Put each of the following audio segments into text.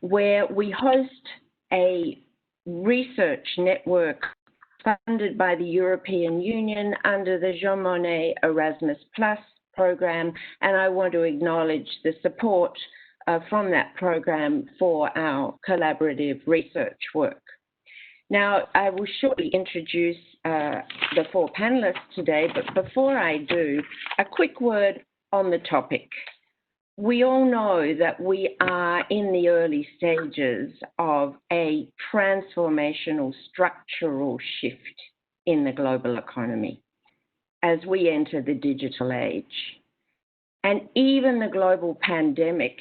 where we host a research network funded by the European Union under the Jean Monnet Erasmus Plus program, and I want to acknowledge the support from that program for our collaborative research work. Now, I will shortly introduce the four panelists today, but before I do, a quick word on the topic. We all know that we are in the early stages of a transformational structural shift in the global economy as we enter the digital age. And even the global pandemic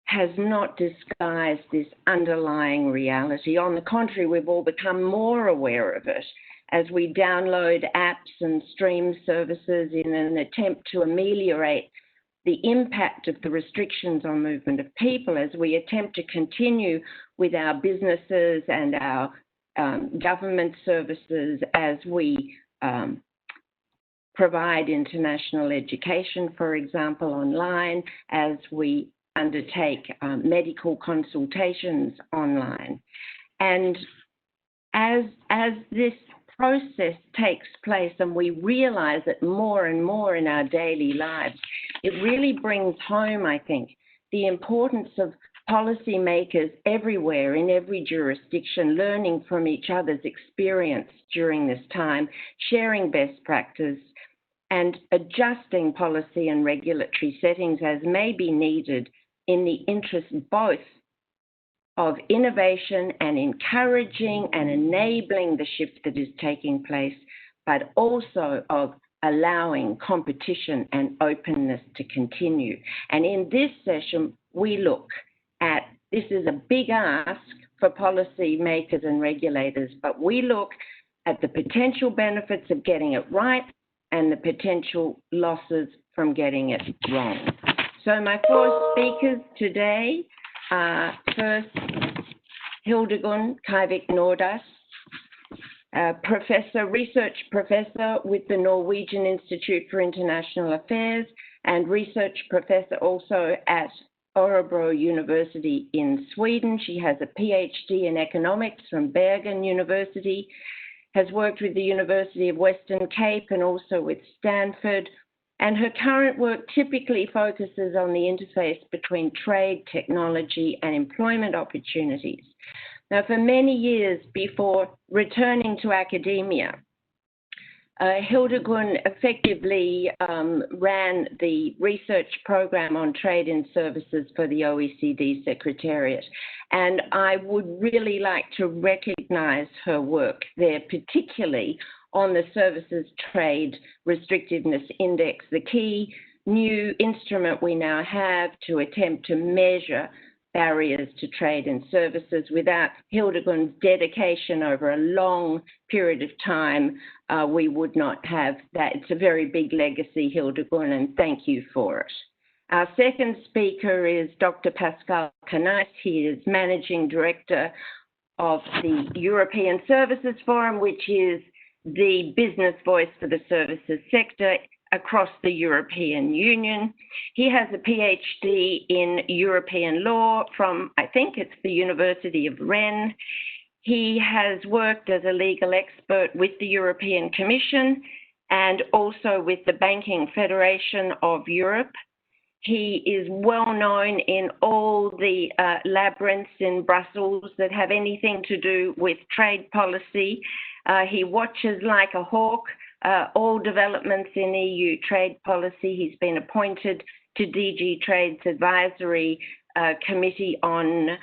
has not disguised this underlying reality. On the contrary, we've all become more aware of it as we download apps and stream services in an attempt to ameliorate the impact of the restrictions on movement of people, as we attempt to continue with our businesses and our government services, as we provide international education, for example, online, as we undertake medical consultations online. And as this process takes place and we realize it more and more in our daily lives, it really brings home, I think, the importance of policymakers everywhere in every jurisdiction learning from each other's experience during this time, sharing best practice, and adjusting policy and regulatory settings as may be needed in the interest both of innovation and encouraging and enabling the shift that is taking place, but also of allowing competition and openness to continue. And in this session, we look at, this is a big ask for policy makers and regulators, but we look at the potential benefits of getting it right and the potential losses from getting it wrong. So my four speakers today are first Hildegunn Kajvik Nordaas, research professor with the Norwegian Institute for International Affairs and research professor also at Örebro University in Sweden. She has a PhD in economics from Bergen University, has worked with the University of Western Cape and also with Stanford, and her current work typically focuses on the interface between trade, technology, and employment opportunities. Now, for many years before returning to academia, Hildegunn effectively ran the research program on trade and services for the OECD Secretariat. And I would really like to recognize her work there, particularly on the Services Trade Restrictiveness Index, the key new instrument we now have to attempt to measure barriers to trade and services. Without Hildegunn's dedication over a long period of time, we would not have that. It's a very big legacy, Hildegunn, and thank you for it. Our second speaker is Dr. Pascal Canais. He is Managing Director of the European Services Forum, which is the business voice for the services sector across the European Union. He has a PhD in European law from, I think it's the University of Rennes. He has worked as a legal expert with the European Commission and also with the Banking Federation of Europe. He is well known in all the labyrinths in Brussels that have anything to do with trade policy. He watches like a hawk all developments in EU trade policy. He's been appointed to DG Trade's advisory committee on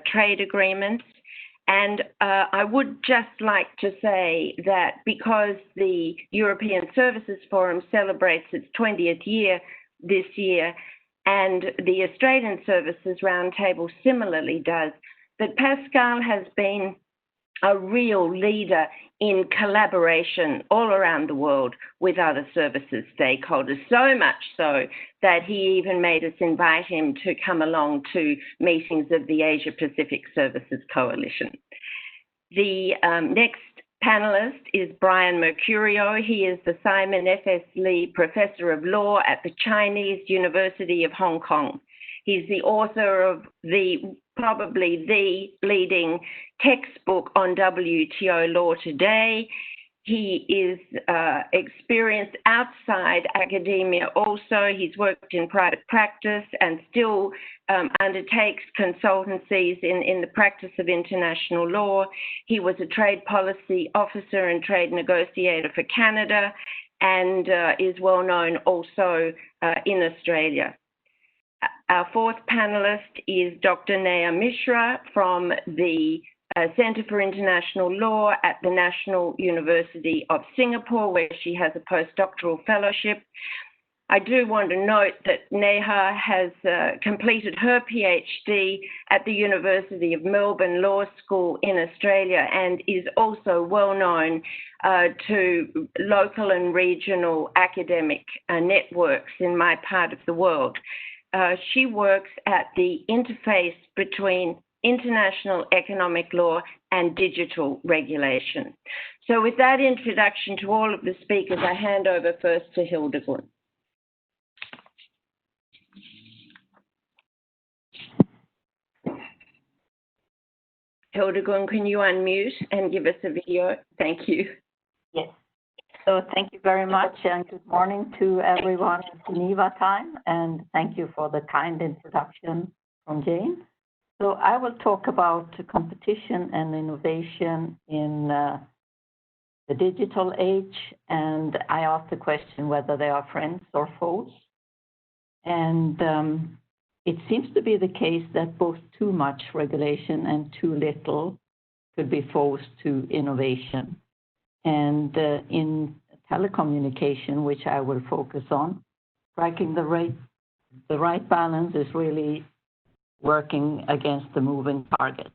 trade agreements. And I would just like to say that because the European Services Forum celebrates its 20th year this year, and the Australian Services Roundtable similarly does, that Pascal has been a real leader in collaboration all around the world with other services stakeholders, so much so that he even made us invite him to come along to meetings of the Asia Pacific Services Coalition. The next panelist is Brian Mercurio. He is the Simon F.S. Lee Professor of Law at the Chinese University of Hong Kong. He's the author of probably the leading textbook on WTO law today. He is experienced outside academia also. He's worked in private practice and still undertakes consultancies in the practice of international law. He was a trade policy officer and trade negotiator for Canada and is well known also in Australia. Our fourth panelist is Dr. Neha Mishra from the Centre for International Law at the National University of Singapore, where she has a postdoctoral fellowship. I do want to note that Neha has completed her PhD at the University of Melbourne Law School in Australia and is also well known to local and regional academic networks in my part of the world. She works at the interface between international economic law and digital regulation. So with that introduction to all of the speakers, I hand over first to Hildegun. Hildegun, can you unmute and give us a video? Thank you. Yes. So thank you very much and good morning to everyone in Geneva time, and thank you for the kind introduction from Jane. So I will talk about competition and innovation in the digital age, and I ask the question whether they are friends or foes. And it seems to be the case that both too much regulation and too little could be foes to innovation. And in telecommunication, which I will focus on, striking the right balance is really working against the moving target.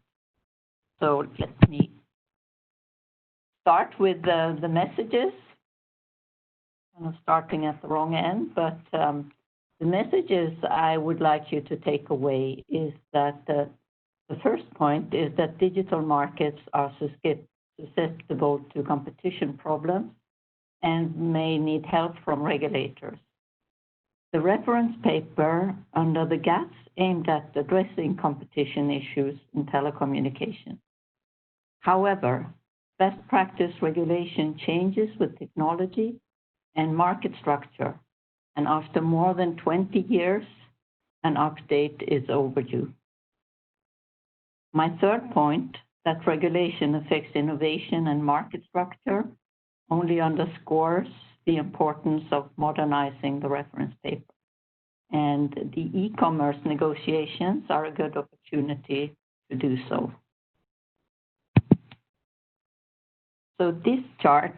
So let me start with the messages. I'm starting at the wrong end, but the messages I would like you to take away is that the first point is that digital markets are susceptible to competition problems and may need help from regulators. The reference paper under the GATS aimed at addressing competition issues in telecommunications. However, best practice regulation changes with technology and market structure, and after more than 20 years, an update is overdue. My third point, that regulation affects innovation and market structure, only underscores the importance of modernizing the reference paper. And the e-commerce negotiations are a good opportunity to do so. So this chart,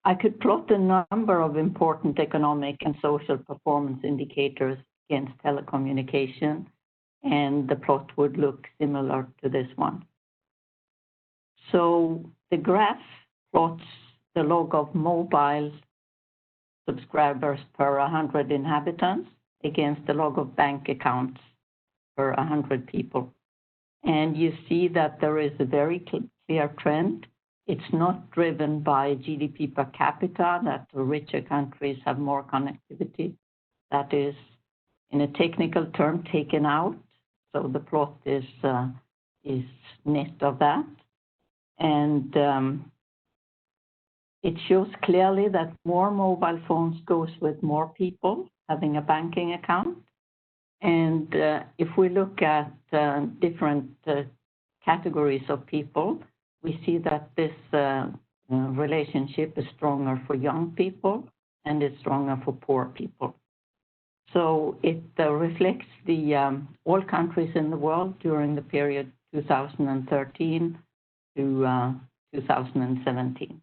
I could plot a number of important economic and social performance indicators against telecommunication, and the plot would look similar to this one. So the graph plots the log of mobile subscribers per 100 inhabitants against the log of bank accounts per 100 people. And you see that there is a very clear trend. It's not driven by GDP per capita, that the richer countries have more connectivity. That is, in a technical term, taken out. So the plot is net of that. And it shows clearly that more mobile phones goes with more people having a banking account. And if we look at different categories of people, we see that this relationship is stronger for young people and is stronger for poor people. So it reflects the all countries in the world during the period 2013 to 2017.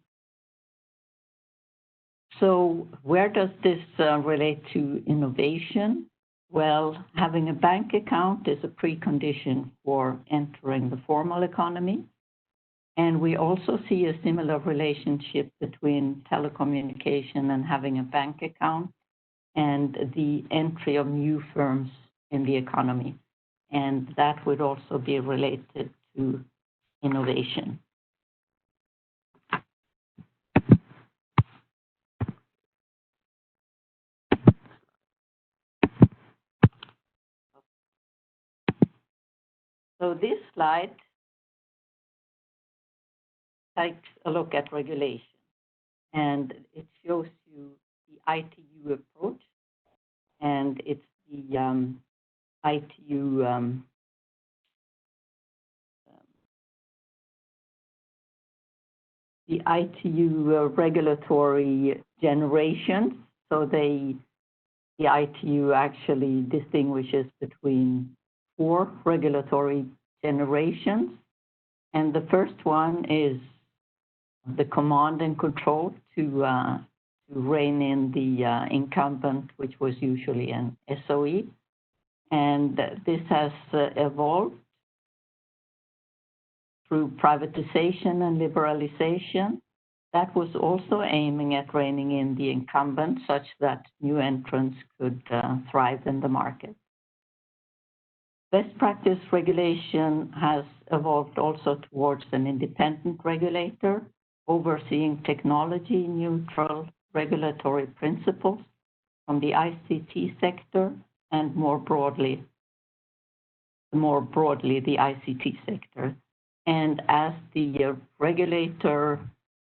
So where does this relate to innovation? Well, having a bank account is a precondition for entering the formal economy. And we also see a similar relationship between telecommunication and having a bank account and the entry of new firms in the economy. And that would also be related to innovation. So this slide takes a look at regulation, and it shows you the ITU approach, and it's the ITU regulatory generations. So the ITU actually distinguishes between 4 regulatory generations. And the first one is the command and control to rein in the incumbent, which was usually an SOE. And this has evolved through privatization and liberalization. That was also aiming at reining in the incumbent such that new entrants could thrive in the market. Best practice regulation has evolved also towards an independent regulator, overseeing technology-neutral regulatory principles from the ICT sector and more broadly the ICT sector. And as the regulator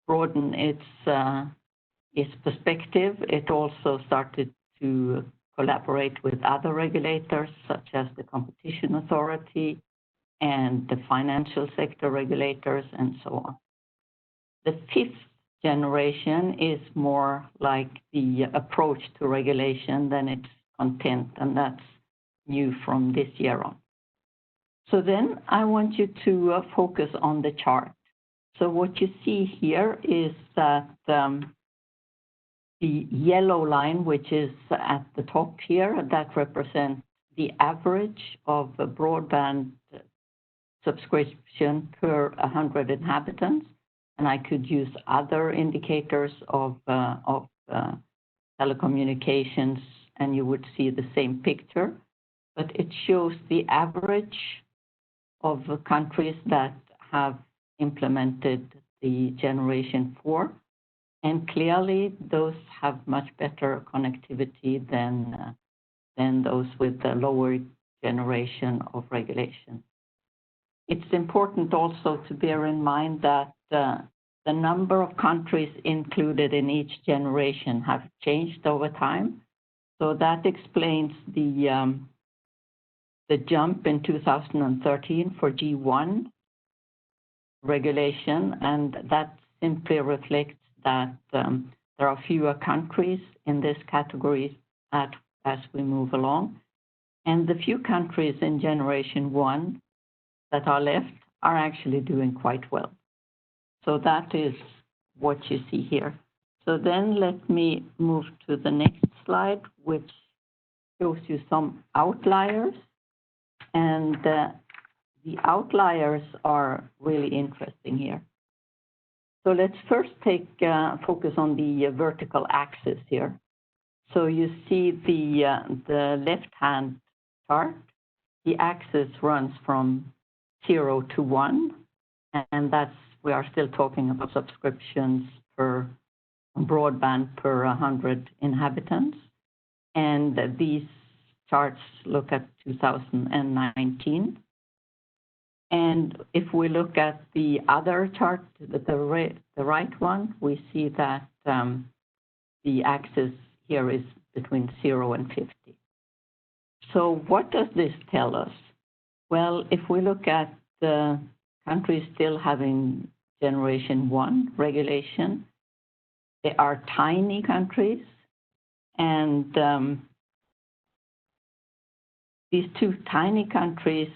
broadened its perspective, it also started to collaborate with other regulators, such as the Competition Authority and the financial sector regulators, and so on. The 5th generation is more like the approach to regulation than its content, and that's new from this year on. So then I want you to focus on the chart. So what you see here is that the yellow line, which is at the top here, that represents the average of a broadband subscription per 100 inhabitants. And I could use other indicators of telecommunications, and you would see the same picture. But it shows the average of countries that have implemented the Generation 4. And clearly, those have much better connectivity than those with the lower generation of regulation. It's important also to bear in mind that the number of countries included in each generation have changed over time. So that explains the jump in 2013 for G1 regulation, and that simply reflects that there are fewer countries in this category as we move along. And the few countries in Generation 1 that are left are actually doing quite well. So that is what you see here. So then let me move to the next slide, which shows you some outliers. And the outliers are really interesting here. So let's first focus on the vertical axis here. So you see the left-hand chart. The axis runs from 0 to 1, and we are still talking about subscriptions per broadband per 100 inhabitants. And these charts look at 2019. And if we look at the other chart, the right one, we see that the axis here is between 0 and 50. So what does this tell us? Well, if we look at the countries still having Generation 1 regulation, they are tiny countries, and these 2 tiny countries,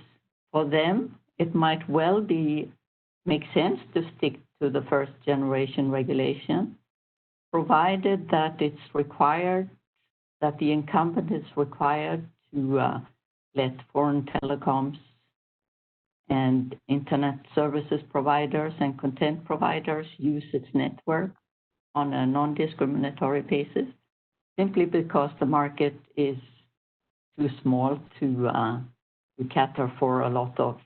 for them, it might well make sense to stick to the first generation regulation, provided that it's required, that the incumbent is required to let foreign telecoms and internet services providers and content providers use its network on a non-discriminatory basis, simply because the market is too small to cater for a lot of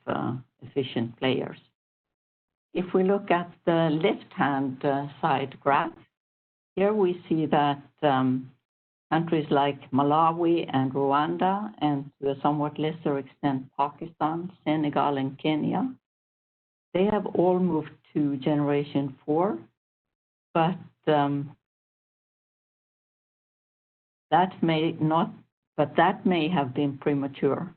efficient players. If we look at the left-hand side graph, here we see that Countries like Malawi and Rwanda, and to a somewhat lesser extent Pakistan, Senegal, and Kenya, they have all moved to generation 4, but that may have been premature.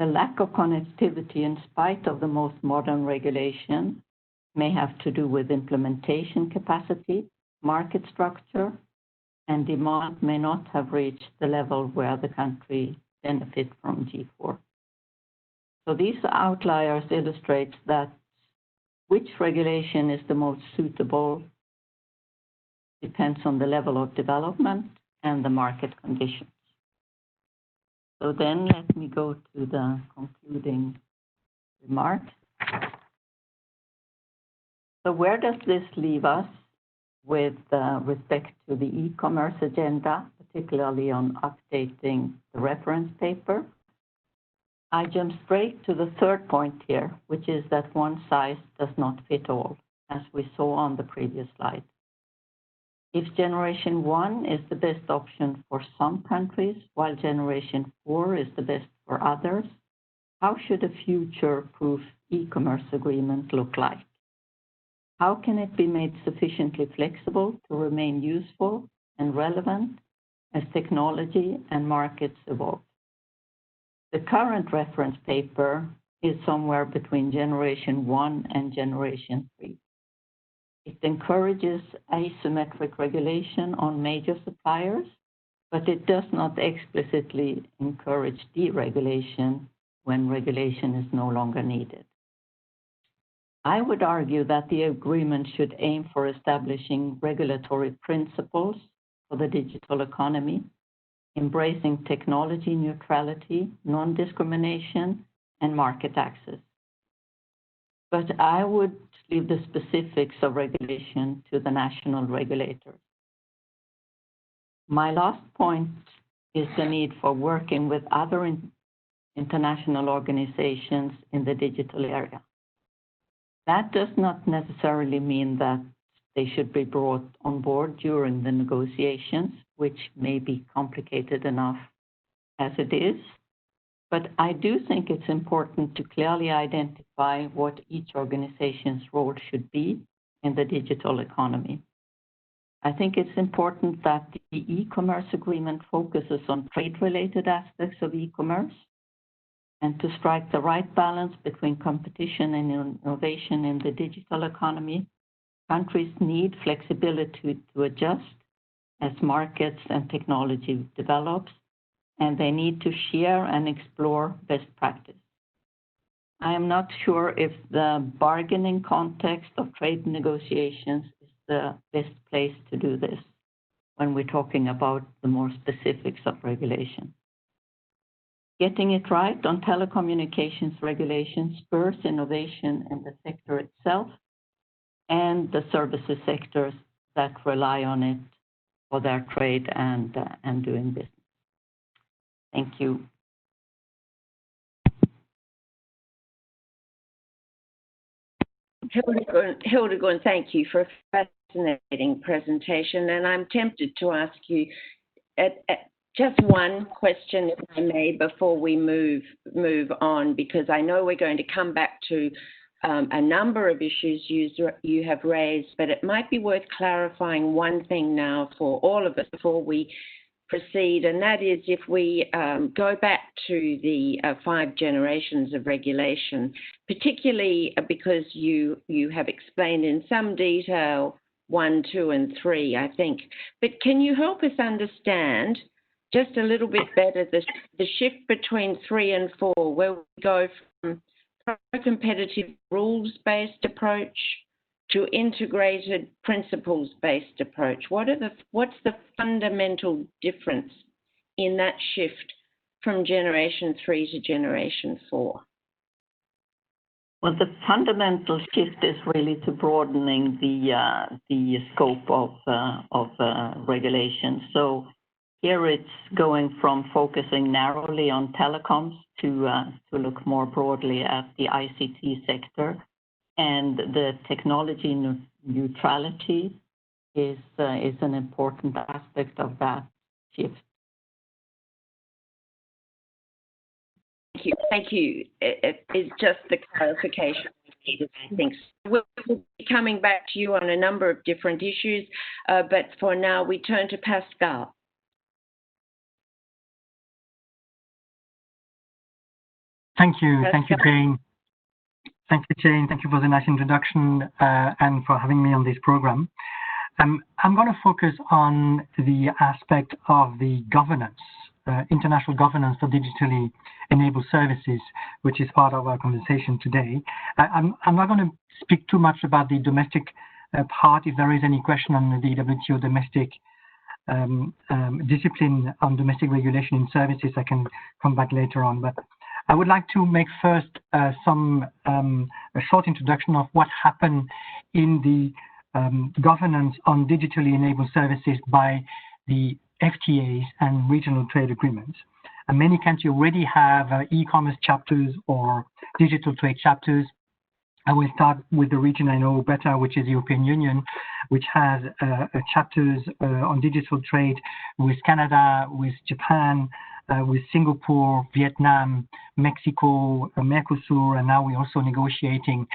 The lack of connectivity, in spite of the most modern regulation, may have to do with implementation capacity, market structure, and demand may not have reached the level where the country benefit from G4. So these outliers illustrate that which regulation is the most suitable depends on the level of development and the market conditions. So then let me go to the concluding remarks. So where does this leave us with respect to the e-commerce agenda, particularly on updating the reference paper? I jump straight to the third point here, which is that one size does not fit all, as we saw on the previous slide. If generation 1 is the best option for some countries, while generation 4 is the best for others, how should a future-proof e-commerce agreement look like? How can it be made sufficiently flexible to remain useful and relevant as technology and markets evolve? The current reference paper is somewhere between generation 1 and generation 3. It encourages asymmetric regulation on major suppliers, but it does not explicitly encourage deregulation when regulation is no longer needed. I would argue that the agreement should aim for establishing regulatory principles for the digital economy, embracing technology neutrality, non-discrimination, and market access. But I would leave the specifics of regulation to the national regulators. My last point is the need for working with other international organizations in the digital area. That does not necessarily mean that they should be brought on board during the negotiations, which may be complicated enough as it is. But I do think it's important to clearly identify what each organization's role should be in the digital economy. I think it's important that the e-commerce agreement focuses on trade-related aspects of e-commerce and to strike the right balance between competition and innovation in the digital economy. Countries need flexibility to adjust as markets and technology develops, and they need to share and explore best practice. I am not sure if the bargaining context of trade negotiations is the best place to do this when we're talking about the more specifics of regulation. Getting it right on telecommunications regulation spurs innovation in the sector itself and the services sectors that rely on it for their trade and doing business. Thank you. Hildegunn, thank you for a fascinating presentation. And I'm tempted to ask you just one question, if I may, before we move on, because I know we're going to come back to a number of issues you have raised, but it might be worth clarifying one thing now for all of us before we proceed, and that is if we go back to the 5 generations of regulation, particularly because you have explained in some detail 1, 2, and 3, I think. But can you help us understand just a little bit better the shift between 3 and 4, where we go from pro-competitive rules-based approach to integrated principles-based approach? What's the fundamental difference in that shift from generation 3 to generation 4? Well, the fundamental shift is really to broadening the scope of regulation. So here it's going from focusing narrowly on telecoms to look more broadly at the ICT sector. And the technology neutrality is an important aspect of that shift. Thank you. It is just the clarification we needed, I think. We'll be coming back to you on a number of different issues, but for now we turn to Pascal. Thank you. Pascal. Thank you, Jane. Thank you, Jane. Thank you for the nice introduction and for having me on this program. I'm going to focus on the aspect of the governance, international governance for digitally enabled services, which is part of our conversation today. I'm not going to speak too much about the domestic part. If there is any question on the WTO domestic discipline on domestic regulation in services, I can come back later on. But I would like to make first a short introduction of what happened in the governance on digitally enabled services by the FTAs and regional trade agreements. And many countries already have e-commerce chapters or digital trade chapters. I will start with the region I know better, which is the European Union, which has chapters on digital trade with Canada, with Japan, with Singapore, Vietnam, Mexico, Mercosur, and now we're also negotiating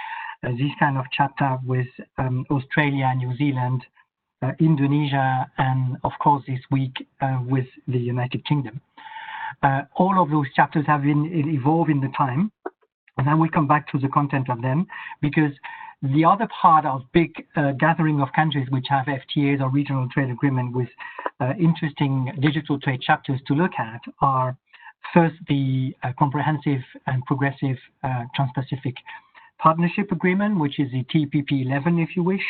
this kind of chapter with Australia, New Zealand, Indonesia, and of course this week with the United Kingdom. All of those chapters have been evolved in the time, and I will come back to the content of them, because the other part of big gathering of countries which have FTAs or regional trade agreement with interesting digital trade chapters to look at are first the comprehensive and progressive Trans-Pacific Partnership Agreement, which is the TPP-11 if you wish.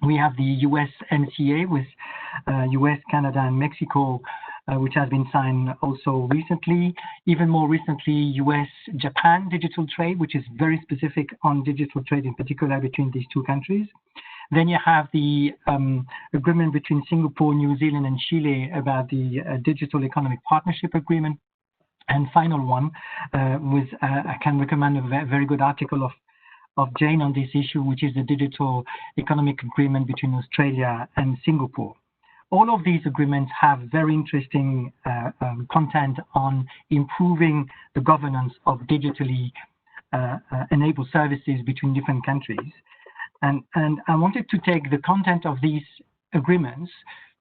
We have the USMCA with US, Canada, and Mexico, which has been signed also recently. Even more recently, US-Japan digital trade, which is very specific on digital trade, in particular between these two countries. Then you have the agreement between Singapore, New Zealand, and Chile about the Digital Economic Partnership Agreement. And final one, I can recommend a very good article of Jane on this issue, which is the Digital Economic Agreement between Australia and Singapore. All of these agreements have very interesting content on improving the governance of digitally enabled services between different countries. And I wanted to take the content of these agreements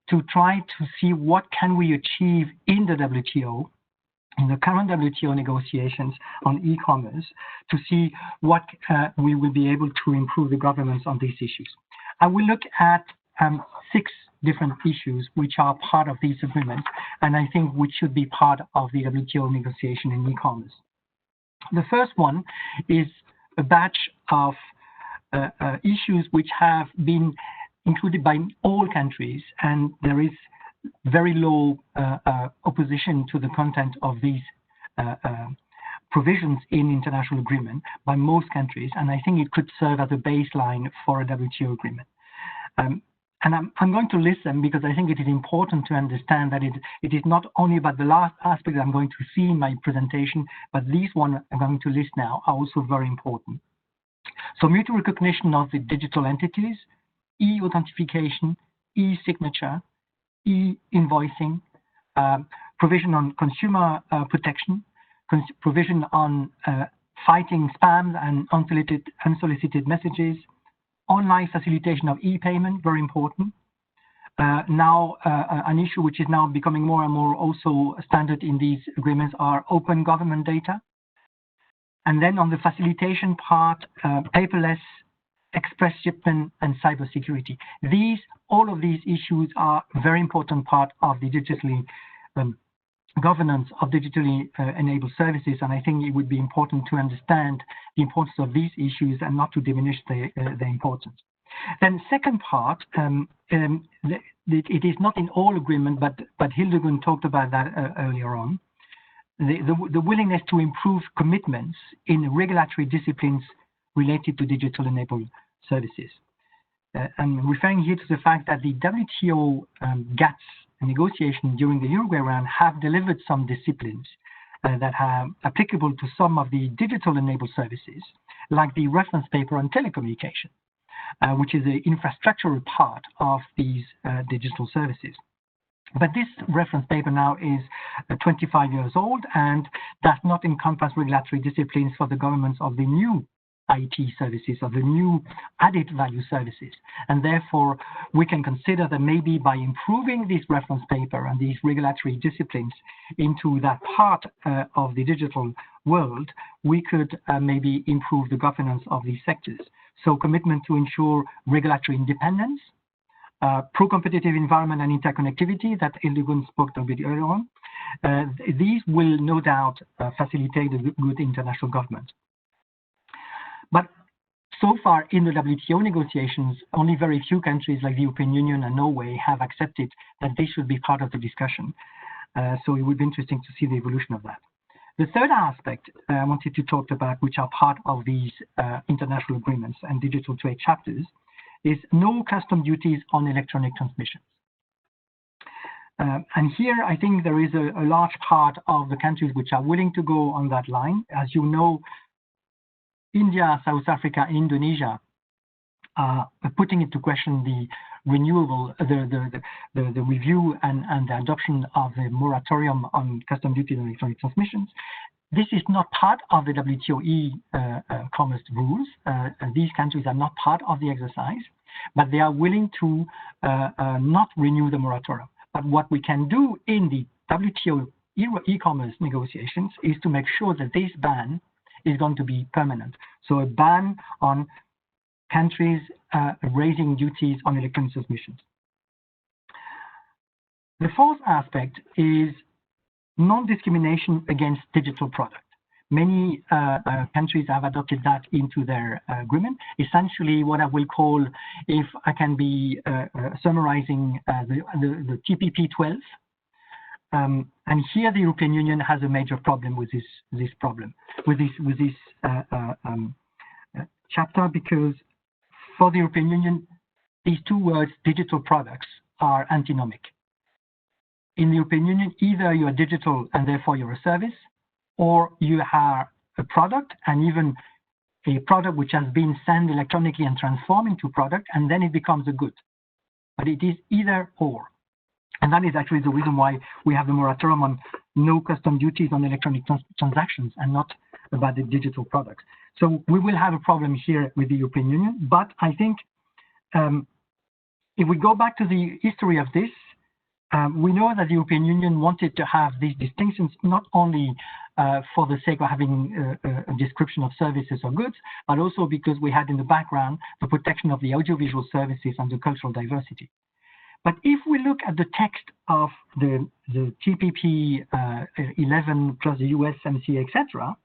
to try to see what can we achieve in the WTO, in the current WTO negotiations on e-commerce, to see what we will be able to improve the governance on these issues. I will look at 6 different issues which are part of these agreements, and I think which should be part of the WTO negotiation in e-commerce. The first one is a batch of issues which have been included by all countries, and there is very low opposition to the content of these provisions in international agreement by most countries, and I think it could serve as a baseline for a WTO agreement. And I'm going to list them because I think it is important to understand that it is not only about the last aspect I'm going to see in my presentation, but these ones I'm going to list now are also very important. So mutual recognition of the digital entities, e-authentication, e-signature, e-invoicing, provision on consumer protection, provision on fighting spam and unsolicited messages, online facilitation of e-payment, very important. Now, an issue which is now becoming more and more also standard in these agreements are open government data. And then on the facilitation part, paperless, express shipment, and cybersecurity. All of these issues are a very important part of the digitally governance of digitally enabled services, and I think it would be important to understand the importance of these issues and not to diminish their importance. Then second part, it is not in all agreement, but Hildegund talked about that earlier on, the willingness to improve commitments in regulatory disciplines related to digital enabled services. I'm referring here to the fact that the WTO GATS negotiation during the Uruguay round have delivered some disciplines that are applicable to some of the digital enabled services, like the reference paper on telecommunication. which is the infrastructural part of these digital services. But this reference paper now is 25 years old and does not encompass regulatory disciplines for the governments of the new IT services, of the new added value services. And therefore, we can consider that maybe by improving this reference paper and these regulatory disciplines into that part of the digital world, we could maybe improve the governance of these sectors. So commitment to ensure regulatory independence, pro-competitive environment and interconnectivity that Ildegun spoke a bit earlier on. These will no doubt facilitate the good international government. But so far in the WTO negotiations, only very few countries like the European Union and Norway have accepted that they should be part of the discussion. So it would be interesting to see the evolution of that. The third aspect I wanted to talk about, which are part of these international agreements and digital trade chapters, is no custom duties on electronic transmissions. And here, I think there is a large part of the countries which are willing to go on that line. As you know, India, South Africa, Indonesia are putting into question the renewable, the review and the adoption of the moratorium on custom duties on electronic transmissions. This is not part of the WTO e-commerce rules. These countries are not part of the exercise, but they are willing to not renew the moratorium. But what we can do in the WTO e-commerce negotiations is to make sure that this ban is going to be permanent. So a ban on countries raising duties on electronic transmissions. The fourth aspect is non-discrimination against digital products. Many countries have adopted that into their agreement. Essentially, what I will call, if I can be summarizing the TPP-12, and here the European Union has a major problem with this chapter, because for the European Union, these two words, digital products, are antinomic. In the European Union, either you are digital and therefore you're a service, or you are a product, and even a product which has been sent electronically and transformed into product, and then it becomes a good. But it is either or. And that is actually the reason why we have the moratorium on no custom duties on electronic transactions and not about the digital products. So we will have a problem here with the European Union, but I think if we go back to the history of this, we know that the European Union wanted to have these distinctions not only for the sake of having a description of services or goods, but also because we had in the background the protection of the audiovisual services and the cultural diversity. But if we look at the text of the TPP 11 plus the USMCA, etc.,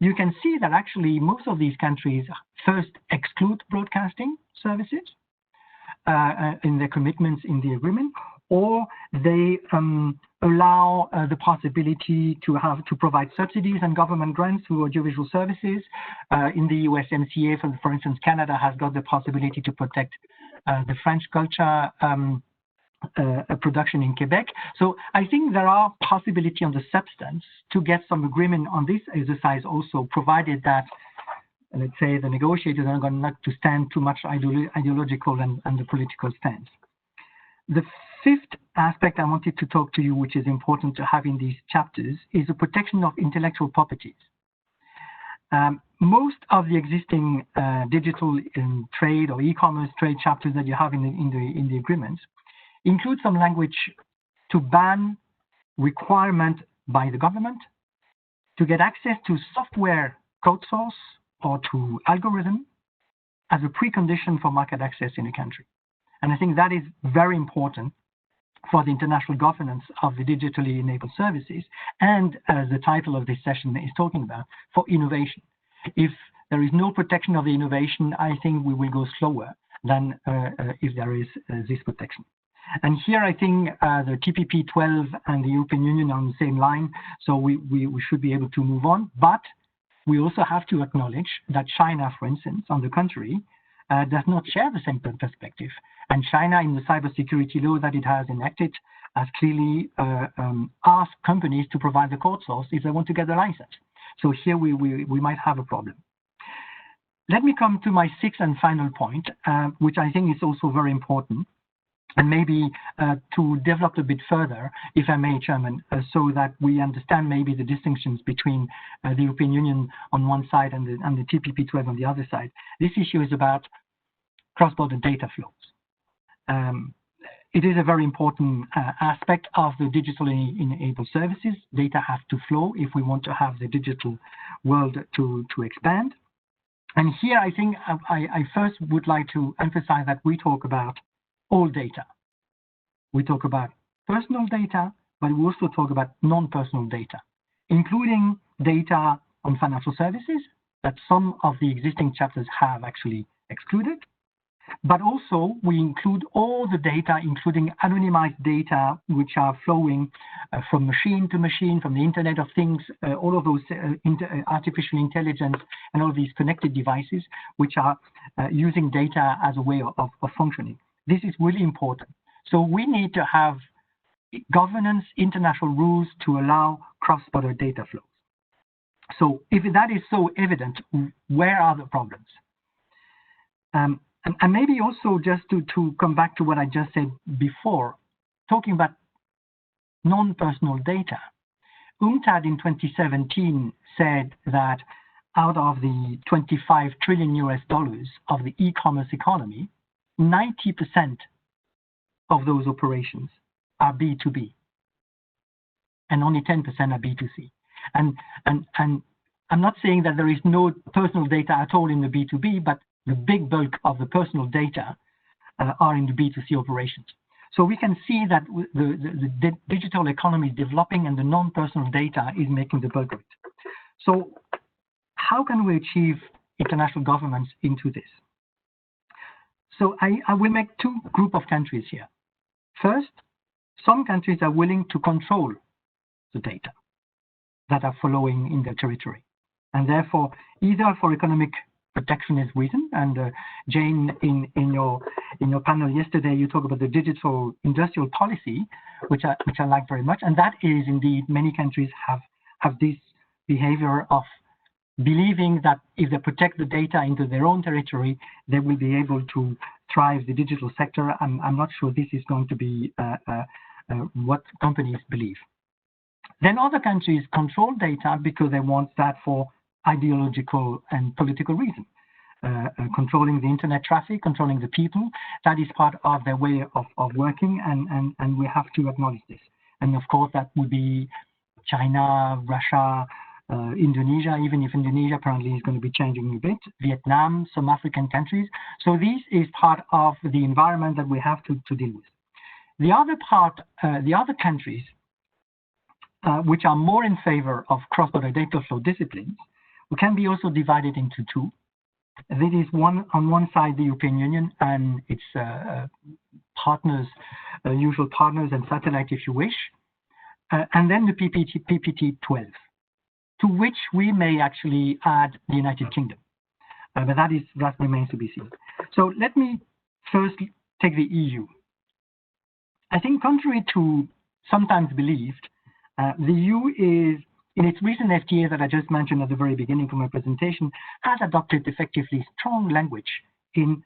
you can see that actually most of these countries first exclude broadcasting services in their commitments in the agreement, or they allow the possibility to provide subsidies and government grants to audiovisual services. In the USMCA, for instance, Canada has got the possibility to protect the French culture production in Quebec. So I think there are possibilities on the substance to get some agreement on this exercise also, provided that, let's say, the negotiators are going not to stand too much ideological and the political stance. The fifth aspect I wanted to talk to you, which is important to have in these chapters, is the protection of intellectual properties. Most of the existing digital trade or e-commerce trade chapters that you have in the agreements include some language to ban requirement by the government to get access to software code source or to algorithm as a precondition for market access in a country. And I think that is very important for the international governance of the digitally enabled services, and as the title of this session is talking about, for innovation. If there is no protection of the innovation, I think we will go slower than if there is this protection. And here I think the TPP-12 and the European Union are on the same line, so we should be able to move on. But we also have to acknowledge that China, for instance, on the contrary, does not share the same perspective. And China, in the cybersecurity law that it has enacted, has clearly asked companies to provide the code source if they want to get the license. So here we might have a problem. let me come to my sixth and final point, which I think is also very important, and maybe to develop a bit further, if I may, Chairman, so that we understand maybe the distinctions between the European Union on one side and the TPP-12 on the other side. This issue is about cross-border data flows. It is a very important aspect of the digitally enabled services. Data has to flow if we want to have the digital world to expand. And here I think I first would like to emphasize that we talk about all data. We talk about personal data, but we also talk about non-personal data, including data on financial services that some of the existing chapters have actually excluded. But also we include all the data, including anonymized data, which are flowing from machine to machine, from the Internet of Things, all of those artificial intelligence and all these connected devices, which are using data as a way of functioning. This is really important. So we need to have governance, international rules to allow cross-border data flows. So if that is so evident, where are the problems? And maybe also just to come back to what I just said before, talking about non-personal data. UNCTAD in 2017 said that out of the 25 trillion US dollars of the e-commerce economy, 90% of those operations are B2B, and only 10% are B2C. And I'm not saying that there is no personal data at all in the B2B, but the big bulk of the personal data are in the B2C operations. So we can see that the digital economy is developing and the non-personal data is making the bulk of it. So how can we achieve international governance into this? So I will make two groups of countries here. First, some countries are willing to control the data that are following in their territory. And therefore, either for economic protectionist reason, and Jane, in your panel yesterday, you talked about the digital industrial policy, which I like very much, and that is indeed many countries have this behavior of believing that if they protect the data into their own territory, they will be able to thrive the digital sector. I'm not sure this is going to be what companies believe. Then other countries control data because they want that for ideological and political reasons. Controlling the internet traffic, controlling the people, that is part of their way of working, and we have to acknowledge this. And of course, that would be China, Russia, Indonesia, even if Indonesia apparently is going to be changing a bit, Vietnam, some African countries. So this is part of the environment that we have to deal with. The other part, the other countries, which are more in favor of cross-border data flow disciplines, can be also divided into two. This is on one side the European Union and its partners, usual partners and satellite, if you wish, and then the PPT-12, to which we may actually add the United Kingdom, but that remains to be seen. So let me first take the EU. I think contrary to sometimes believed, the EU is, in its recent FTA that I just mentioned at the very beginning of my presentation, has adopted effectively strong language in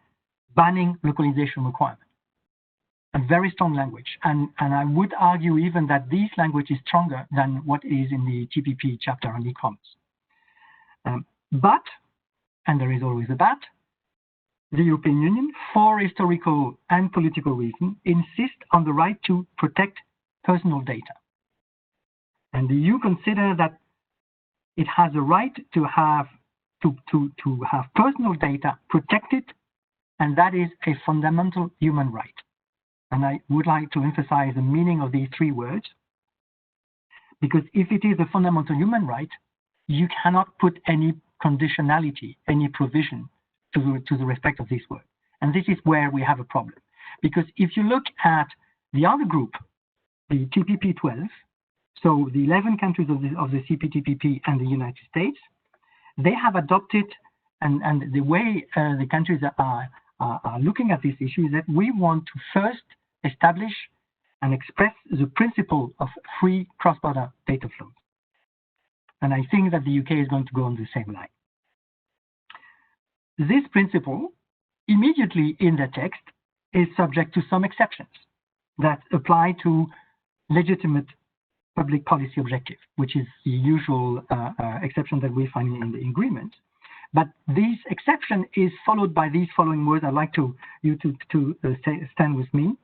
banning localization requirements. A very strong language. And I would argue even that this language is stronger than what is in the TPP chapter on e-commerce. But, and there is always a but, the European Union, for historical and political reasons, insists on the right to protect personal data. And the EU considers that it has a right to have personal data protected, and that is a fundamental human right. And I would like to emphasize the meaning of these three words, because if it is a fundamental human right, you cannot put any conditionality, any provision to the respect of this word. And this is where we have a problem. Because if you look at the other group, the TPP-12, so the 11 countries of the CPTPP and the United States, they have adopted, and the way the countries are looking at this issue is that we want to first establish and express the principle of free cross-border data flows. And I think that the UK is going to go on the same line. this principle, immediately in the text, is subject to some exceptions that apply to legitimate public policy objective, which is the usual exception that we find in the agreement. But this exception is followed by these following words. I'd like you to stand with me.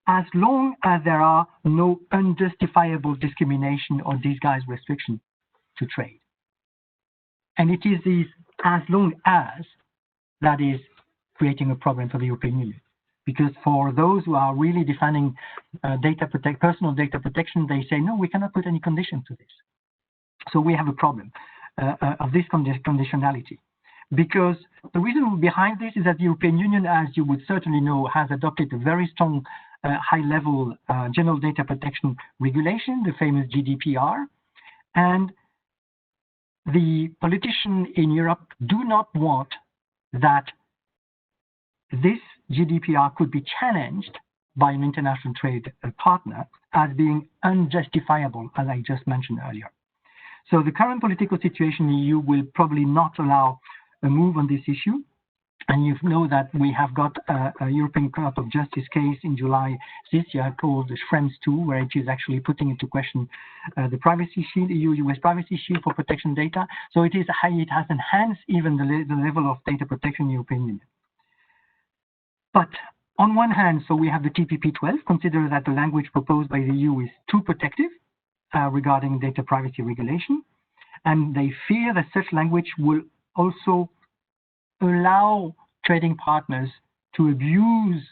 As long as there are no unjustifiable discrimination or disguised restriction to trade. And it is this as long as that is creating a problem for the European Union. Because for those who are really defending personal data protection, they say, no, we cannot put any condition to this. So we have a problem of this conditionality. Because the reason behind this is that the European Union, as you would certainly know, has adopted a very strong high-level general data protection regulation, the famous GDPR. And the politicians in Europe do not want that this GDPR could be challenged by an international trade partner as being unjustifiable, as I just mentioned earlier. So the current political situation in the EU will probably not allow a move on this issue. And you know that we have got a European Court of Justice case in July this year called the Schrems II, where it is actually putting into question the privacy shield, EU-US privacy shield for protection data. So it has enhanced even the level of data protection in the European Union. But on one hand, so we have the TPP-12, consider that the language proposed by the EU is too protective regarding data privacy regulation. And they fear that such language will also allow trading partners to abuse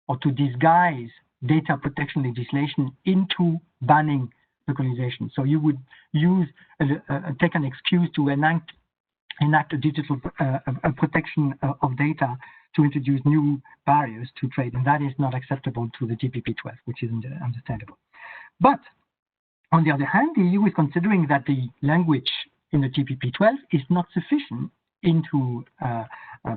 or to disguise data protection legislation into banning localization. So you would use take an excuse to enact a digital protection of data to introduce new barriers to trade, and that is not acceptable to the TPP-12, which is understandable. But on the other hand, the EU is considering that the language in the TPP-12 is not sufficient into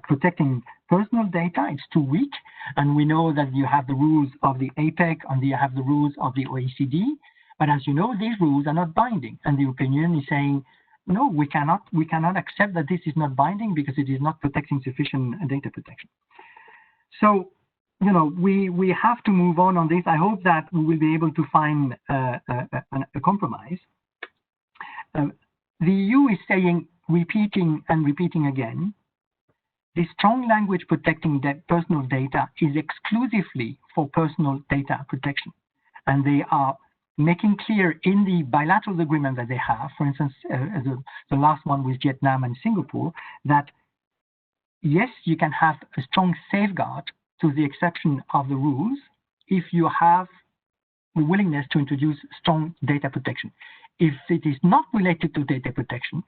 protecting personal data. It's too weak, and we know that you have the rules of the APEC and you have the rules of the OECD, but as you know, these rules are not binding, and the European Union is saying, no, we cannot accept that this is not binding because it is not protecting sufficient data protection. So, you know, we have to move on this. I hope that we will be able to find a compromise. The EU is saying, repeating and repeating again, the strong language protecting personal data is exclusively for personal data protection. And they are making clear in the bilateral agreement that they have, for instance, the last one with Vietnam and Singapore, that yes, you can have a strong safeguard to the exception of the rules if you have the willingness to introduce strong data protection. If it is not related to data protection,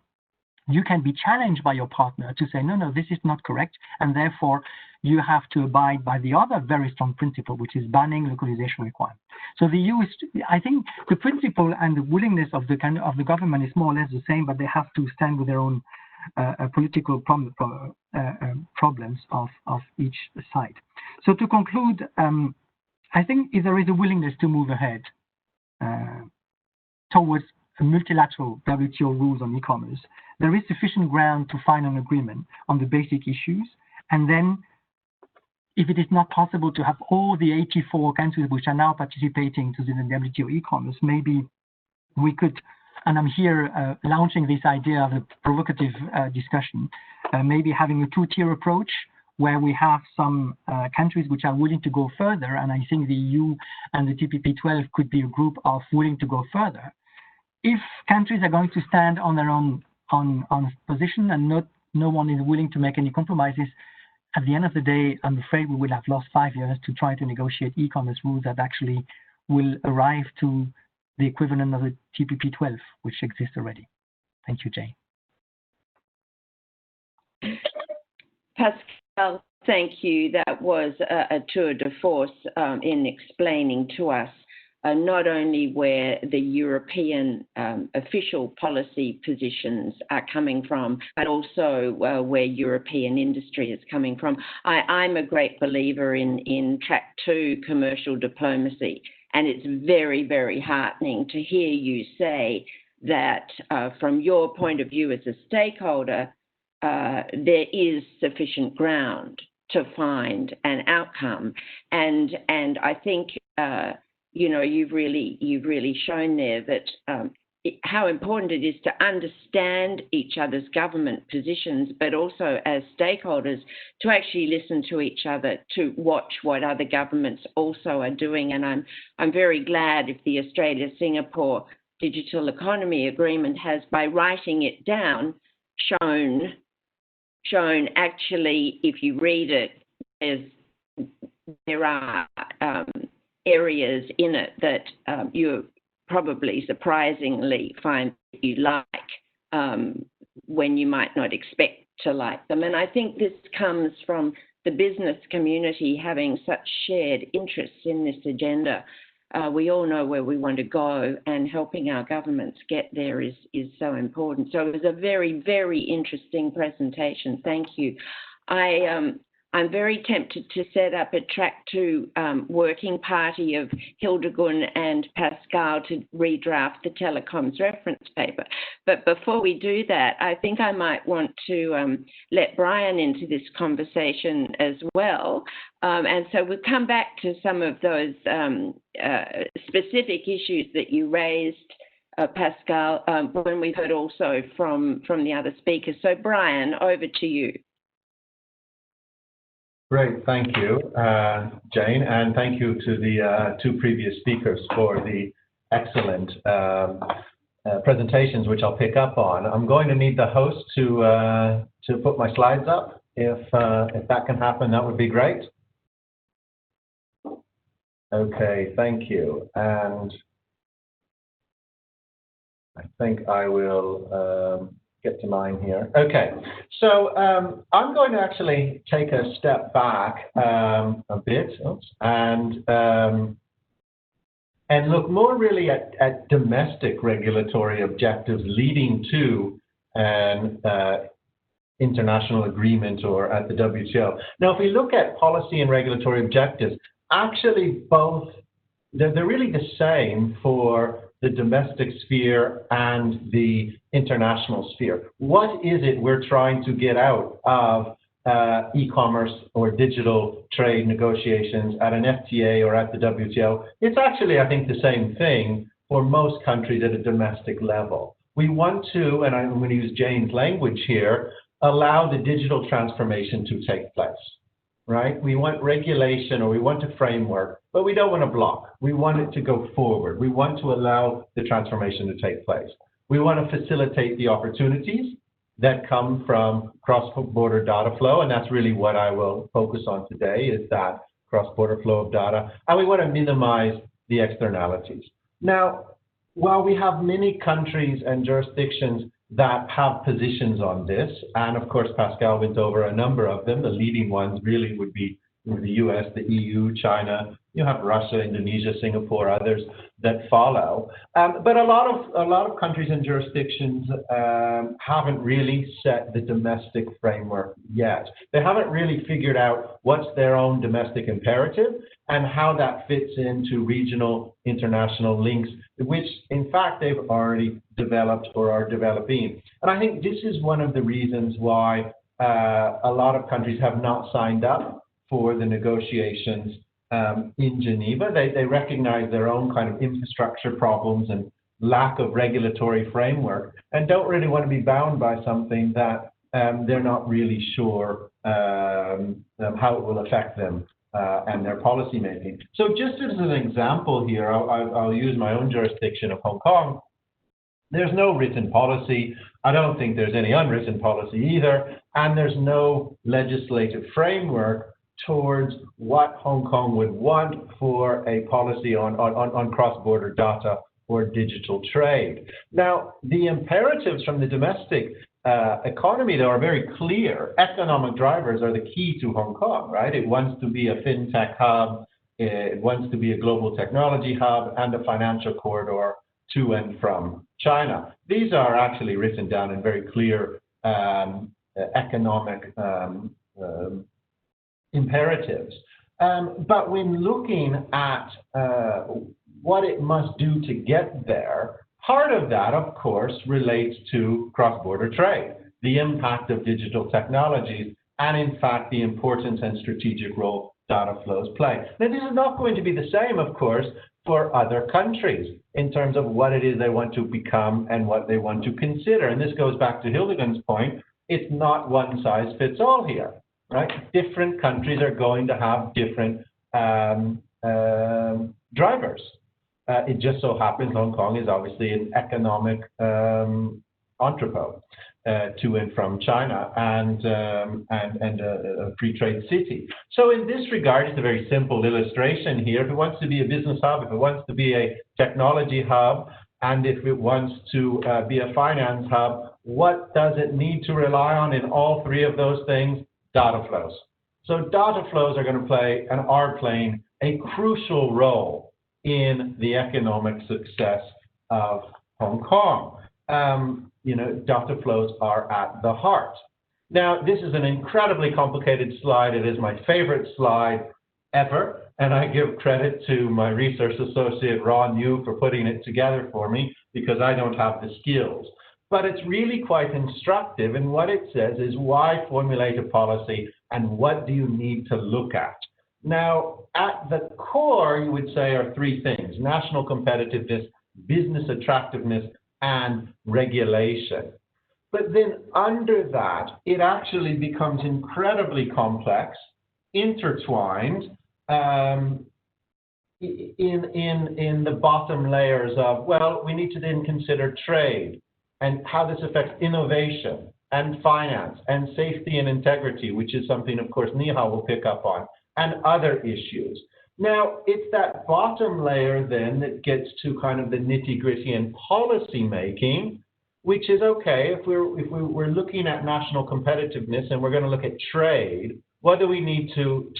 you can be challenged by your partner to say, no, this is not correct, and therefore you have to abide by the other very strong principle, which is banning localization requirement. So the EU is, I think, the principle and the willingness of the government is more or less the same, but they have to stand with their own political problems of each side. So to conclude, I think if there is a willingness to move ahead towards a multilateral WTO rules on e-commerce, there is sufficient ground to find an agreement on the basic issues. And then if it is not possible to have all the 84 countries which are now participating to the WTO e-commerce, maybe we could, and I'm here launching this idea of a provocative discussion, maybe having a two-tier approach where we have some countries which are willing to go further, and I think the EU and the TPP-12 could be a group of willing to go further. If countries are going to stand on their own on position and no one is willing to make any compromises, at the end of the day, I'm afraid we will have lost 5 years to try to negotiate e-commerce rules that actually will arrive to the equivalent of the TPP-12, which exists already. Thank you, Jane. Pascal, thank you. That was a tour de force in explaining to us not only where the European official policy positions are coming from, but also where European industry is coming from. I'm a great believer in track 2 commercial diplomacy, and it's very, very heartening to hear you say that from your point of view as a stakeholder, there is sufficient ground to find an outcome. And I think, you've really shown there that how important it is to understand each other's government positions, but also as stakeholders to actually listen to each other, to watch what other governments also are doing. And I'm very glad if the Australia-Singapore Digital Economy Agreement has, by writing it down, shown actually, if you read it, there are areas in it that you probably surprisingly find that you like when you might not expect to like them. And I think this comes from the business community having such shared interests in this agenda. We all know where we want to go, and helping our governments get there is so important. So it was a very, very interesting presentation. Thank you. I'm very tempted to set up a track 2 working party of Hildegun and Pascal to redraft the Telecoms reference paper. But before we do that, I think I might want to let Brian into this conversation as well. And so we'll come back to some of those specific issues that you raised, Pascal, when we've heard also from the other speakers. So Brian, over to you. Great, thank you, Jane, and thank you to the 2 previous speakers for the excellent presentations, which I'll pick up on. I'm going to need the host to put my slides up. If that can happen, that would be great. Okay, thank you, and I think I will get to mine here. Okay, so I'm going to actually take a step back a bit and look more really at domestic regulatory objectives leading to an international agreement or at the WTO. Now, if we look at policy and regulatory objectives, actually both, they're really the same for the domestic sphere and the international sphere. What is it we're trying to get out of e-commerce or digital trade negotiations at an FTA or at the WTO? It's actually, I think, the same thing for most countries at a domestic level. We want to, and I'm going to use Jane's language here, allow the digital transformation to take place. Right? We want regulation, or we want a framework, but we don't want to block. We want it to go forward. We want to allow the transformation to take place. We want to facilitate the opportunities that come from cross-border data flow, and that's really what I will focus on today, is that cross-border flow of data. And we want to minimize the externalities. Now, while we have many countries and jurisdictions that have positions on this, and of course Pascal went over a number of them. The leading ones really would be the US, the EU, China. You have Russia, Indonesia, Singapore, others that follow. But a lot of countries and jurisdictions haven't really set the domestic framework yet. They haven't really figured out what's their own domestic imperative and how that fits into regional international links, which in fact they've already developed or are developing. And I think this is one of the reasons why a lot of countries have not signed up for the negotiations in Geneva. They recognize their own kind of infrastructure problems and lack of regulatory framework, and don't really want to be bound by something that they're not really sure how it will affect them and their policy making. So just as an example here, I'll use my own jurisdiction of Hong Kong. There's no written policy. I don't think there's any unwritten policy either, and there's no legislative framework towards what Hong Kong would want for a policy on cross-border data or digital trade. Now, the imperatives from the domestic economy, though, are very clear. Economic drivers are the key to Hong Kong, right? It wants to be a fintech hub, it wants to be a global technology hub, and a financial corridor to and from China. These are actually written down in very clear economic imperatives. But when looking at what it must do to get there, part of that, of course, relates to cross-border trade. the impact of digital technologies, and in fact, the importance and strategic role data flows play. Now, this is not going to be the same, of course, for other countries in terms of what it is they want to become and what they want to consider. And this goes back to Hildegard's point. It's not one size fits all here, right? Different countries are going to have different drivers. It just so happens Hong Kong is obviously an economic entrepot to and from China and a free trade city. So in this regard, it's a very simple illustration here. If it wants to be a business hub, if it wants to be a technology hub, and if it wants to be a finance hub, what does it need to rely on in all three of those things? Data flows. So data flows are going to play and are playing a crucial role in the economic success of Hong Kong. Data flows are at the heart. Now, this is an incredibly complicated slide. It is my favorite slide ever, and I give credit to my research associate, Ron Yu, for putting it together for me, because I don't have the skills. But it's really quite instructive, and what it says is why formulate a policy and what do you need to look at? Now, at the core, you would say, are three things: national competitiveness, business attractiveness, and regulation. But then under that, it actually becomes incredibly complex, intertwined in the bottom layers of, well, we need to then consider trade and how this affects innovation and finance and safety and integrity, which is something, of course, Nihal will pick up on, and other issues. Now, it's that bottom layer then that gets to kind of the nitty-gritty and policy making, which is okay, if we're looking at national competitiveness and we're going to look at trade, what do we need to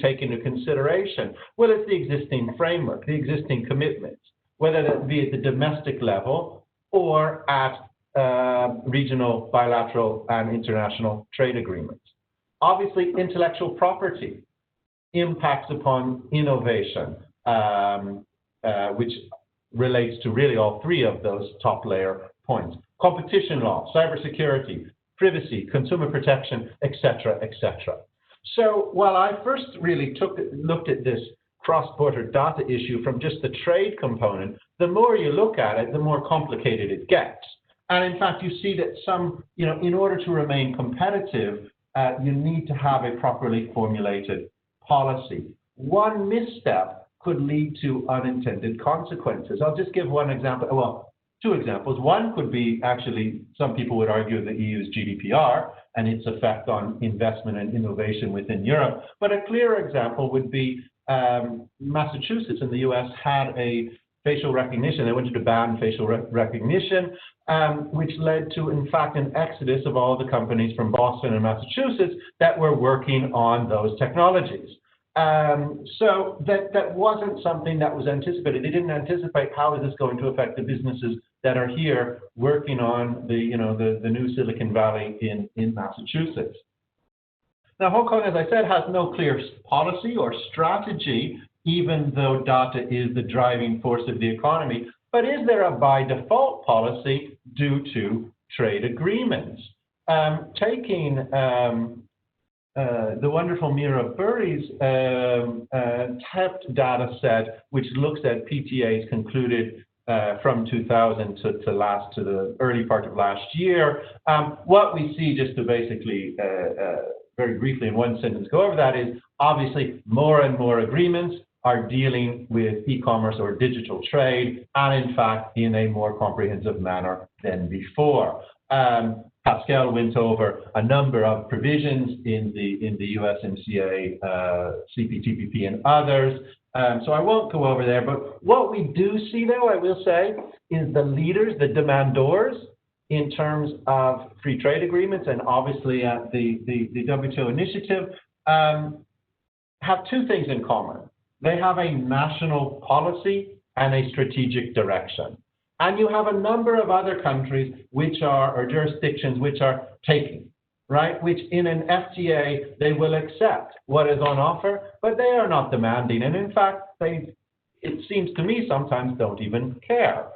take into consideration? Well, it's the existing framework, the existing commitments, whether that be at the domestic level or at regional, bilateral, and international trade agreements. Obviously, intellectual property impacts upon innovation, which relates to really all three of those top layer points: competition law, cybersecurity, privacy, consumer protection, etc., etc. So while I first really looked at this cross-border data issue from just the trade component, the more you look at it, the more complicated it gets. And in fact, you see that in order to remain competitive, you need to have a properly formulated policy. One misstep could lead to unintended consequences. I'll just give one example, well, two examples. One could be actually, some people would argue, the EU's GDPR and its effect on investment and innovation within Europe. But a clear example would be Massachusetts in the US had a facial recognition. They wanted to ban facial recognition, which led to, in fact, an exodus of all the companies from Boston and Massachusetts that were working on those technologies. So that wasn't something that was anticipated. They didn't anticipate how is this going to affect the businesses that are here working on the new Silicon Valley in Massachusetts. Now, Hong Kong, as I said, has no clear policy or strategy, even though data is the driving force of the economy. But is there a by default policy due to trade agreements? Taking the wonderful Mira Burry's TEPT data set, which looks at PTAs concluded from 2000 to the early part of last year, what we see, just to basically very briefly in one sentence go over that, is obviously more and more agreements are dealing with e-commerce or digital trade, and in fact in a more comprehensive manner than before. Pascal went over a number of provisions in the USMCA, CPTPP, and others. So I won't go over there, but what we do see, though, I will say, is the leaders, the demandors, in terms of free trade agreements, and obviously the WTO initiative, have two things in common. They have a national policy and a strategic direction. And you have a number of other countries or jurisdictions which are taking, right? Which in an FTA, they will accept what is on offer, but they are not demanding. And in fact, it seems to me, sometimes don't even care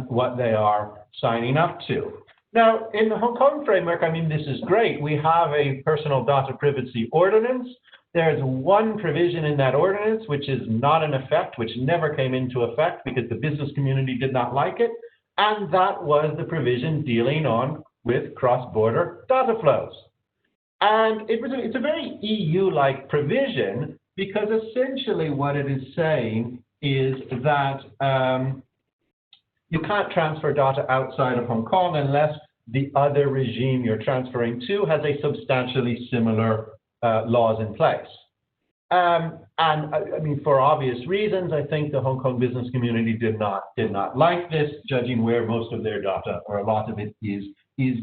what they are signing up to. Now, in the Hong Kong framework, I mean, this is great. We have a personal data privacy ordinance. There's one provision in that ordinance which is not in effect, which never came into effect because the business community did not like it, and that was the provision dealing with cross-border data flows. And it's a very EU-like provision because essentially what it is saying is that you can't transfer data outside of Hong Kong unless the other regime you're transferring to has a substantially similar laws in place. And I mean, for obvious reasons, I think the Hong Kong business community did not like this, judging where most of their data, or a lot of it, is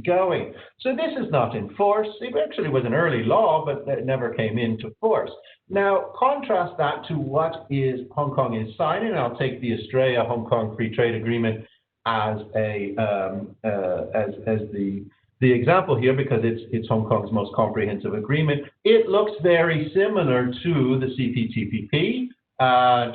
going. So this is not in force. It actually was an early law, but it never came into force. Now, contrast that to what Hong Kong is signing. I'll take the Australia-Hong Kong Free Trade Agreement as the example here, because it's Hong Kong's most comprehensive agreement. It looks very similar to the CPTPP,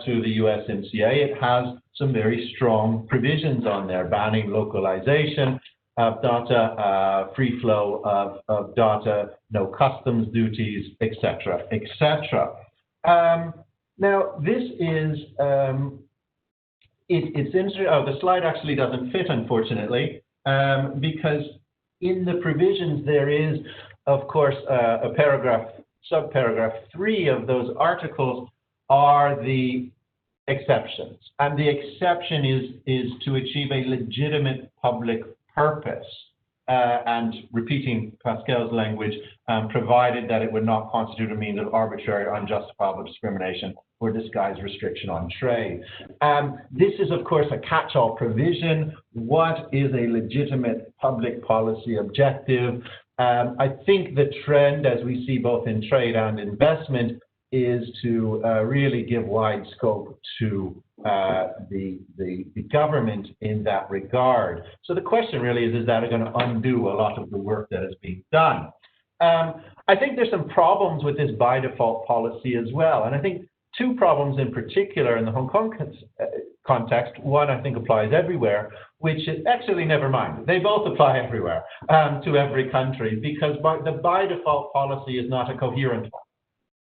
to the USMCA. It has some very strong provisions on there, banning localization of data, free flow of data, no customs duties, etc., etc. Now, this is, it's interesting. Oh, the slide actually doesn't fit, unfortunately, because in the provisions there is, of course, a paragraph, subparagraph 3 of those articles are the exceptions. And the exception is to achieve a legitimate public purpose. And repeating Pascal's language, provided that it would not constitute a means of arbitrary or unjustifiable discrimination or disguised restriction on trade. This is, of course, a catch-all provision. What is a legitimate public policy objective? I think the trend, as we see both in trade and investment, is to really give wide scope to the government in that regard. So the question really is that going to undo a lot of the work that is being done? I think there's some problems with this by default policy as well. And I think two problems in particular in the Hong Kong context. One, I think, applies everywhere, which is actually, never mind. They both apply everywhere to every country, because the by default policy is not a coherent one,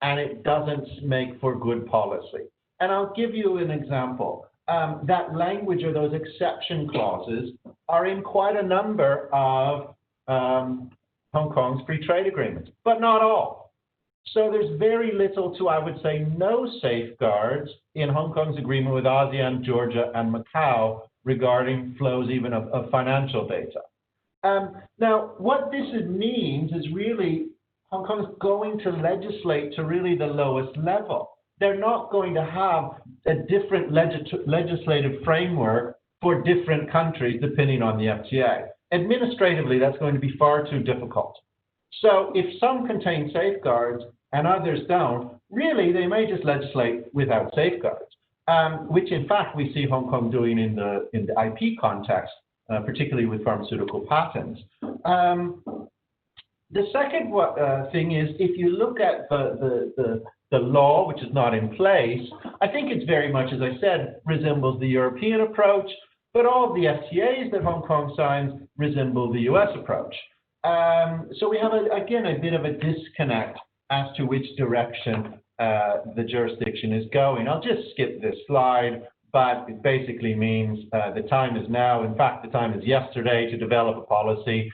and it doesn't make for good policy. And I'll give you an example. That language, or those exception clauses, are in quite a number of Hong Kong's free trade agreements, but not all. So there's very little to, I would say, no safeguards in Hong Kong's agreement with ASEAN, Georgia, and Macau regarding flows even of financial data. Now, what this means is really Hong Kong is going to legislate to really the lowest level. They're not going to have a different legislative framework for different countries depending on the FTA. Administratively, that's going to be far too difficult. So if some contain safeguards and others don't, really they may just legislate without safeguards, which in fact we see Hong Kong doing in the IP context, particularly with pharmaceutical patents. The second thing is, if you look at the law, which is not in place, I think it's very much, as I said, resembles the European approach, but all of the FTAs that Hong Kong signs resemble the US approach. So we have, again, a bit of a disconnect as to which direction the jurisdiction is going. I'll just skip this slide, but it basically means the time is now. In fact, the time is yesterday to develop a policy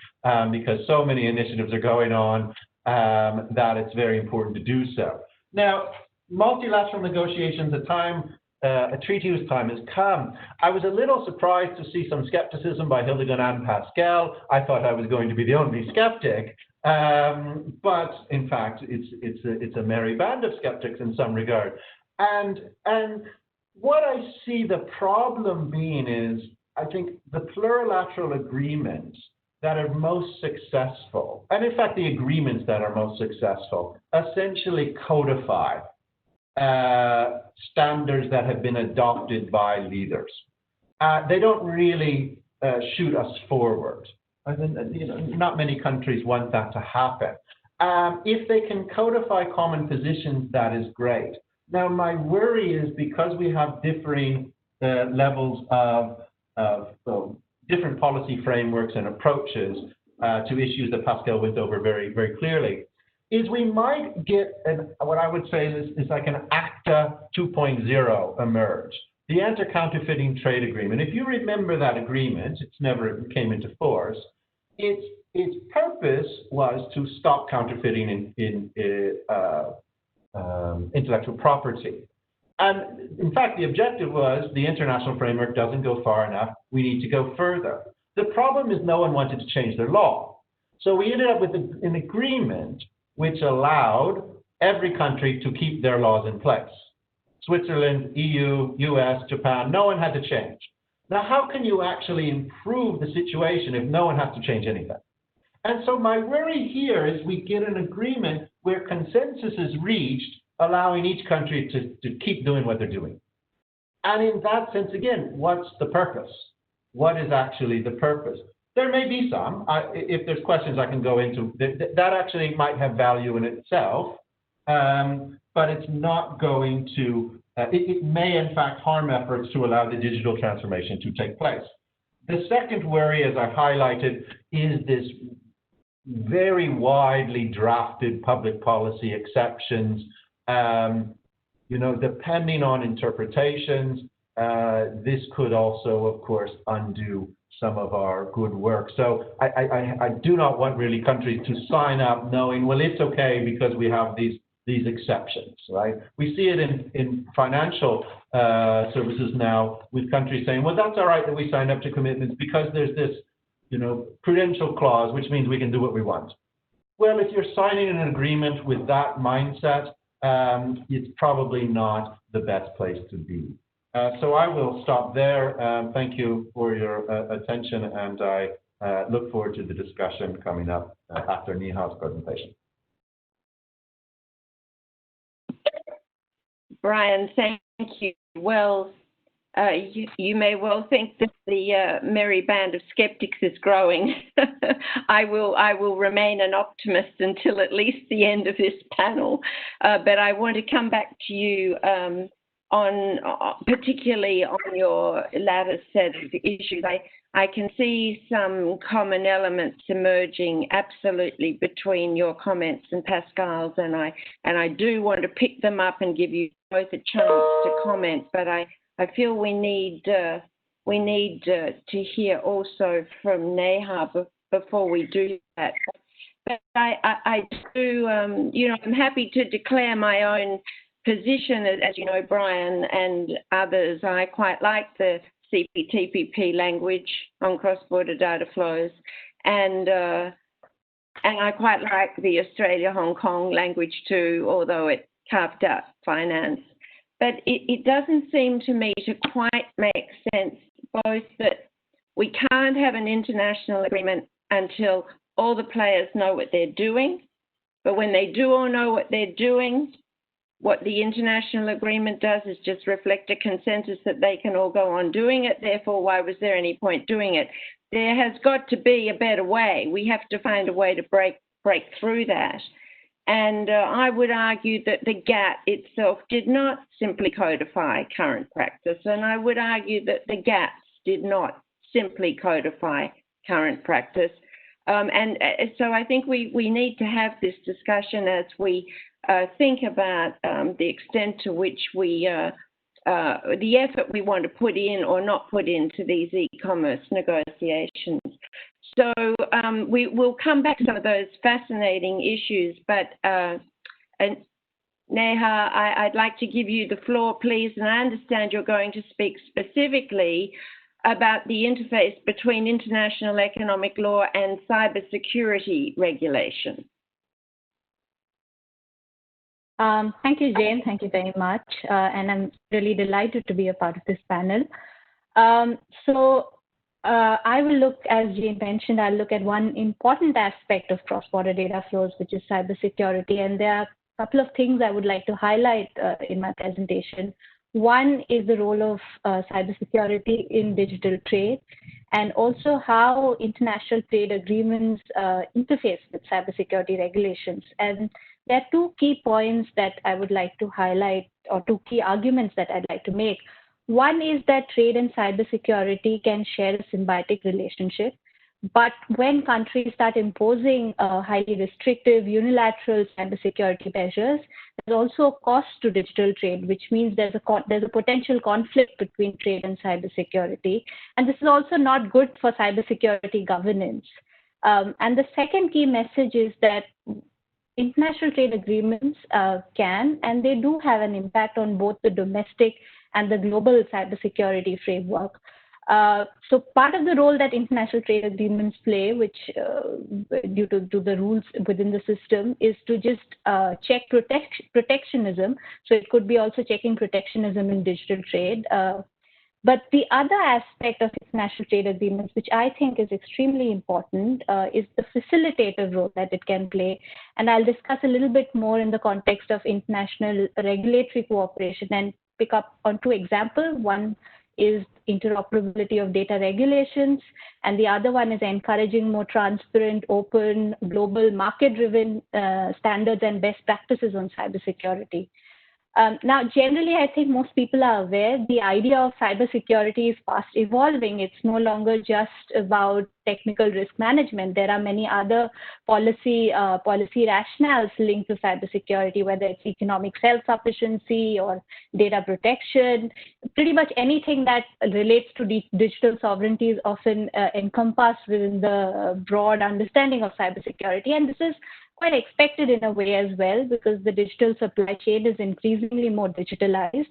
because so many initiatives are going on that it's very important to do so. Now, multilateral negotiations, a treaty whose time has come. I was a little surprised to see some skepticism by Hildegard and Pascal. I thought I was going to be the only skeptic, but in fact, it's a merry band of skeptics in some regard. And what I see the problem being is, I think the plurilateral agreements that are most successful, and in fact the agreements that are most successful, essentially codify standards that have been adopted by leaders. They don't really shoot us forward. I think, not many countries want that to happen. If they can codify common positions, that is great. Now, my worry is because we have differing levels of different policy frameworks and approaches to issues that Pascal went over very, very clearly, is we might get what I would say is like an ACTA 2.0 emerge, the Anti-Counterfeiting Trade Agreement. If you remember that agreement, it's never came into force. Its purpose was to stop counterfeiting in intellectual property. And in fact, the objective was the international framework doesn't go far enough. We need to go further. The problem is no one wanted to change their law. So we ended up with an agreement which allowed every country to keep their laws in place. Switzerland, EU, US, Japan, no one had to change. Now, how can you actually improve the situation if no one has to change anything? And so my worry here is we get an agreement where consensus is reached, allowing each country to keep doing what they're doing. And in that sense, again, what's the purpose? What is actually the purpose? There may be some. If there's questions I can go into, that actually might have value in itself, but it's not going to, it may in fact harm efforts to allow the digital transformation to take place. The second worry, as I've highlighted, is this very widely drafted public policy exceptions. Depending on interpretations, this could also, of course, undo some of our good work. So I do not want really countries to sign up knowing, well, it's okay because we have these exceptions, right? We see it in financial services now with countries saying, well, that's all right that we signed up to commitments because there's this, prudential clause, which means we can do what we want. Well, if you're signing an agreement with that mindset, it's probably not the best place to be. So I will stop there. Thank you for your attention, and I look forward to the discussion coming up after Niha's presentation. Brian, thank you. Well, you may well think that the merry band of skeptics is growing. I will remain an optimist until at least the end of this panel, but I want to come back to you particularly on your latter set of issues. I can see some common elements emerging absolutely between your comments and Pascal's, and I do want to pick them up and give you both a chance to comment, but I feel we need to hear also from Neha before we do that. But I do, I'm happy to declare my own position, as you know, Brian and others. I quite like the CPTPP language on cross-border data flows, and I quite like the Australia-Hong Kong language too, although it carved out finance. But it doesn't seem to me to quite make sense, both that we can't have an international agreement until all the players know what they're doing, but when they do all know what they're doing, what the international agreement does is just reflect a consensus that they can all go on doing it. Therefore, why was there any point doing it? There has got to be a better way. We have to find a way to break through that. And I would argue that the GATT itself did not simply codify current practice. And I would argue that the GATT did not simply codify current practice. So I think we need to have this discussion as we think about the extent to which the effort we want to put in or not put into these e-commerce negotiations. So we will come back to some of those fascinating issues, but Neha, I'd like to give you the floor, please, and I understand you're going to speak specifically about the interface between international economic law and cybersecurity regulation. Thank you, Jane. Thank you very much. And I'm really delighted to be a part of this panel. I will look, as Jane mentioned, I'll look at one important aspect of cross-border data flows, which is cybersecurity. And there are a couple of things I would like to highlight in my presentation. One is the role of cybersecurity in digital trade, and also how international trade agreements interface with cybersecurity regulations. And there are two key points that I would like to highlight, or two key arguments that I'd like to make. One is that trade and cybersecurity can share a symbiotic relationship. But when countries start imposing highly restrictive, unilateral cybersecurity measures, there's also a cost to digital trade, which means there's a potential conflict between trade and cybersecurity. And this is also not good for cybersecurity governance. And the second key message is that international trade agreements can, and they do have an impact on both the domestic and the global cybersecurity framework. So part of the role that international trade agreements play, which due to the rules within the system, is to just check protectionism. So it could be also checking protectionism in digital trade. But the other aspect of international trade agreements, which I think is extremely important, is the facilitative role that it can play. And I'll discuss a little bit more in the context of international regulatory cooperation and pick up on two examples. One is interoperability of data regulations, and the other one is encouraging more transparent, open, global, market-driven standards and best practices on cybersecurity. Now, generally, I think most people are aware the idea of cybersecurity is fast evolving. It's no longer just about technical risk management. There are many other policy rationales linked to cybersecurity, whether it's economic self-sufficiency or data protection. Pretty much anything that relates to digital sovereignty is often encompassed within the broad understanding of cybersecurity. And this is quite expected in a way as well, because the digital supply chain is increasingly more digitalized,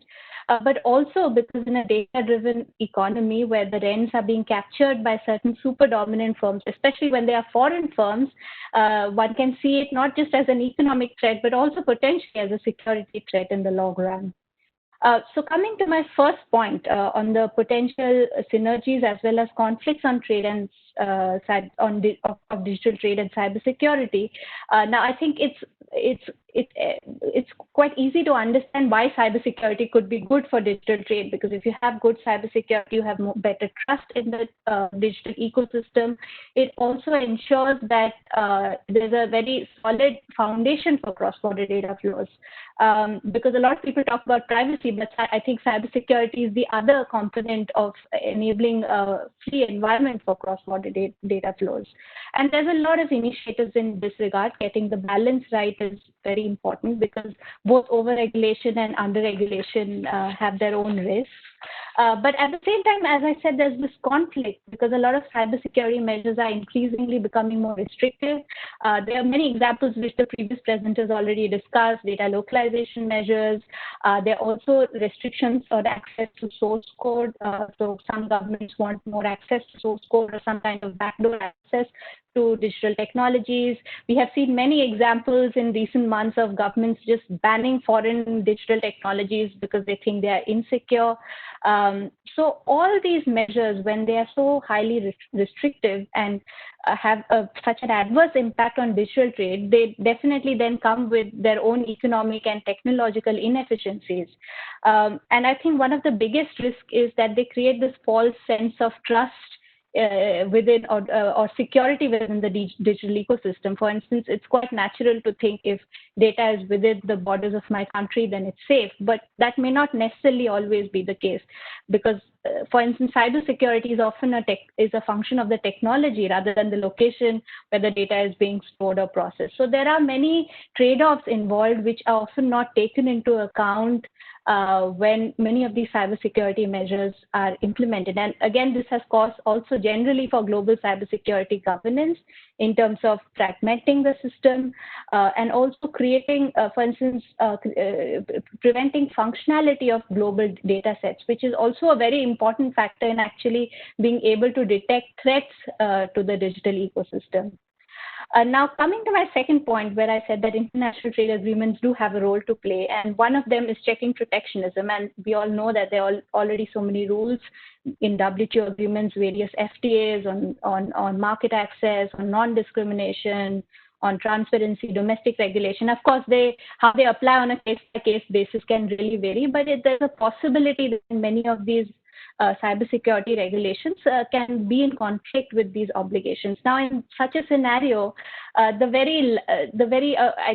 but also because in a data-driven economy where the rents are being captured by certain super dominant firms, especially when they are foreign firms, one can see it not just as an economic threat, but also potentially as a security threat in the long run. So coming to my first point on the potential synergies as well as conflicts on trade and of digital trade and cybersecurity. Now, I think it's quite easy to understand why cybersecurity could be good for digital trade, because if you have good cybersecurity, you have better trust in the digital ecosystem. It also ensures that there's a very solid foundation for cross-border data flows. Because a lot of people talk about privacy, but I think cybersecurity is the other component of enabling a free environment for cross-border data flows. And there's a lot of initiatives in this regard. Getting the balance right is very important, because both overregulation and underregulation have their own risks. But at the same time, as I said, there's this conflict because a lot of cybersecurity measures are increasingly becoming more restrictive. There are many examples which the previous presenters already discussed: data localization measures. There are also restrictions on access to source code. So some governments want more access to source code or some kind of backdoor access to digital technologies. We have seen many examples in recent months of governments just banning foreign digital technologies because they think they are insecure. So all these measures, when they are so highly restrictive and have such an adverse impact on digital trade, they definitely then come with their own economic and technological inefficiencies. And I think one of the biggest risks is that they create this false sense of trust within or security within the digital ecosystem. For instance, it's quite natural to think if data is within the borders of my country, then it's safe. But that may not necessarily always be the case, because, for instance, cybersecurity is often a function of the technology rather than the location where the data is being stored or processed. So there are many trade-offs involved which are often not taken into account when many of these cybersecurity measures are implemented. And again, this has caused also generally for global cybersecurity governance in terms of fragmenting the system and also creating, for instance, preventing functionality of global data sets, which is also a very important factor in actually being able to detect threats to the digital ecosystem. Now, coming to my second point, where I said that international trade agreements do have a role to play, and one of them is checking protectionism. And we all know that there are already so many rules in WTO agreements, various FTAs on market access, on non-discrimination, on transparency, domestic regulation. Of course, how they apply on a case-by-case basis can really vary, but there's a possibility that in many of these cybersecurity regulations can be in conflict with these obligations. Now, in such a scenario, I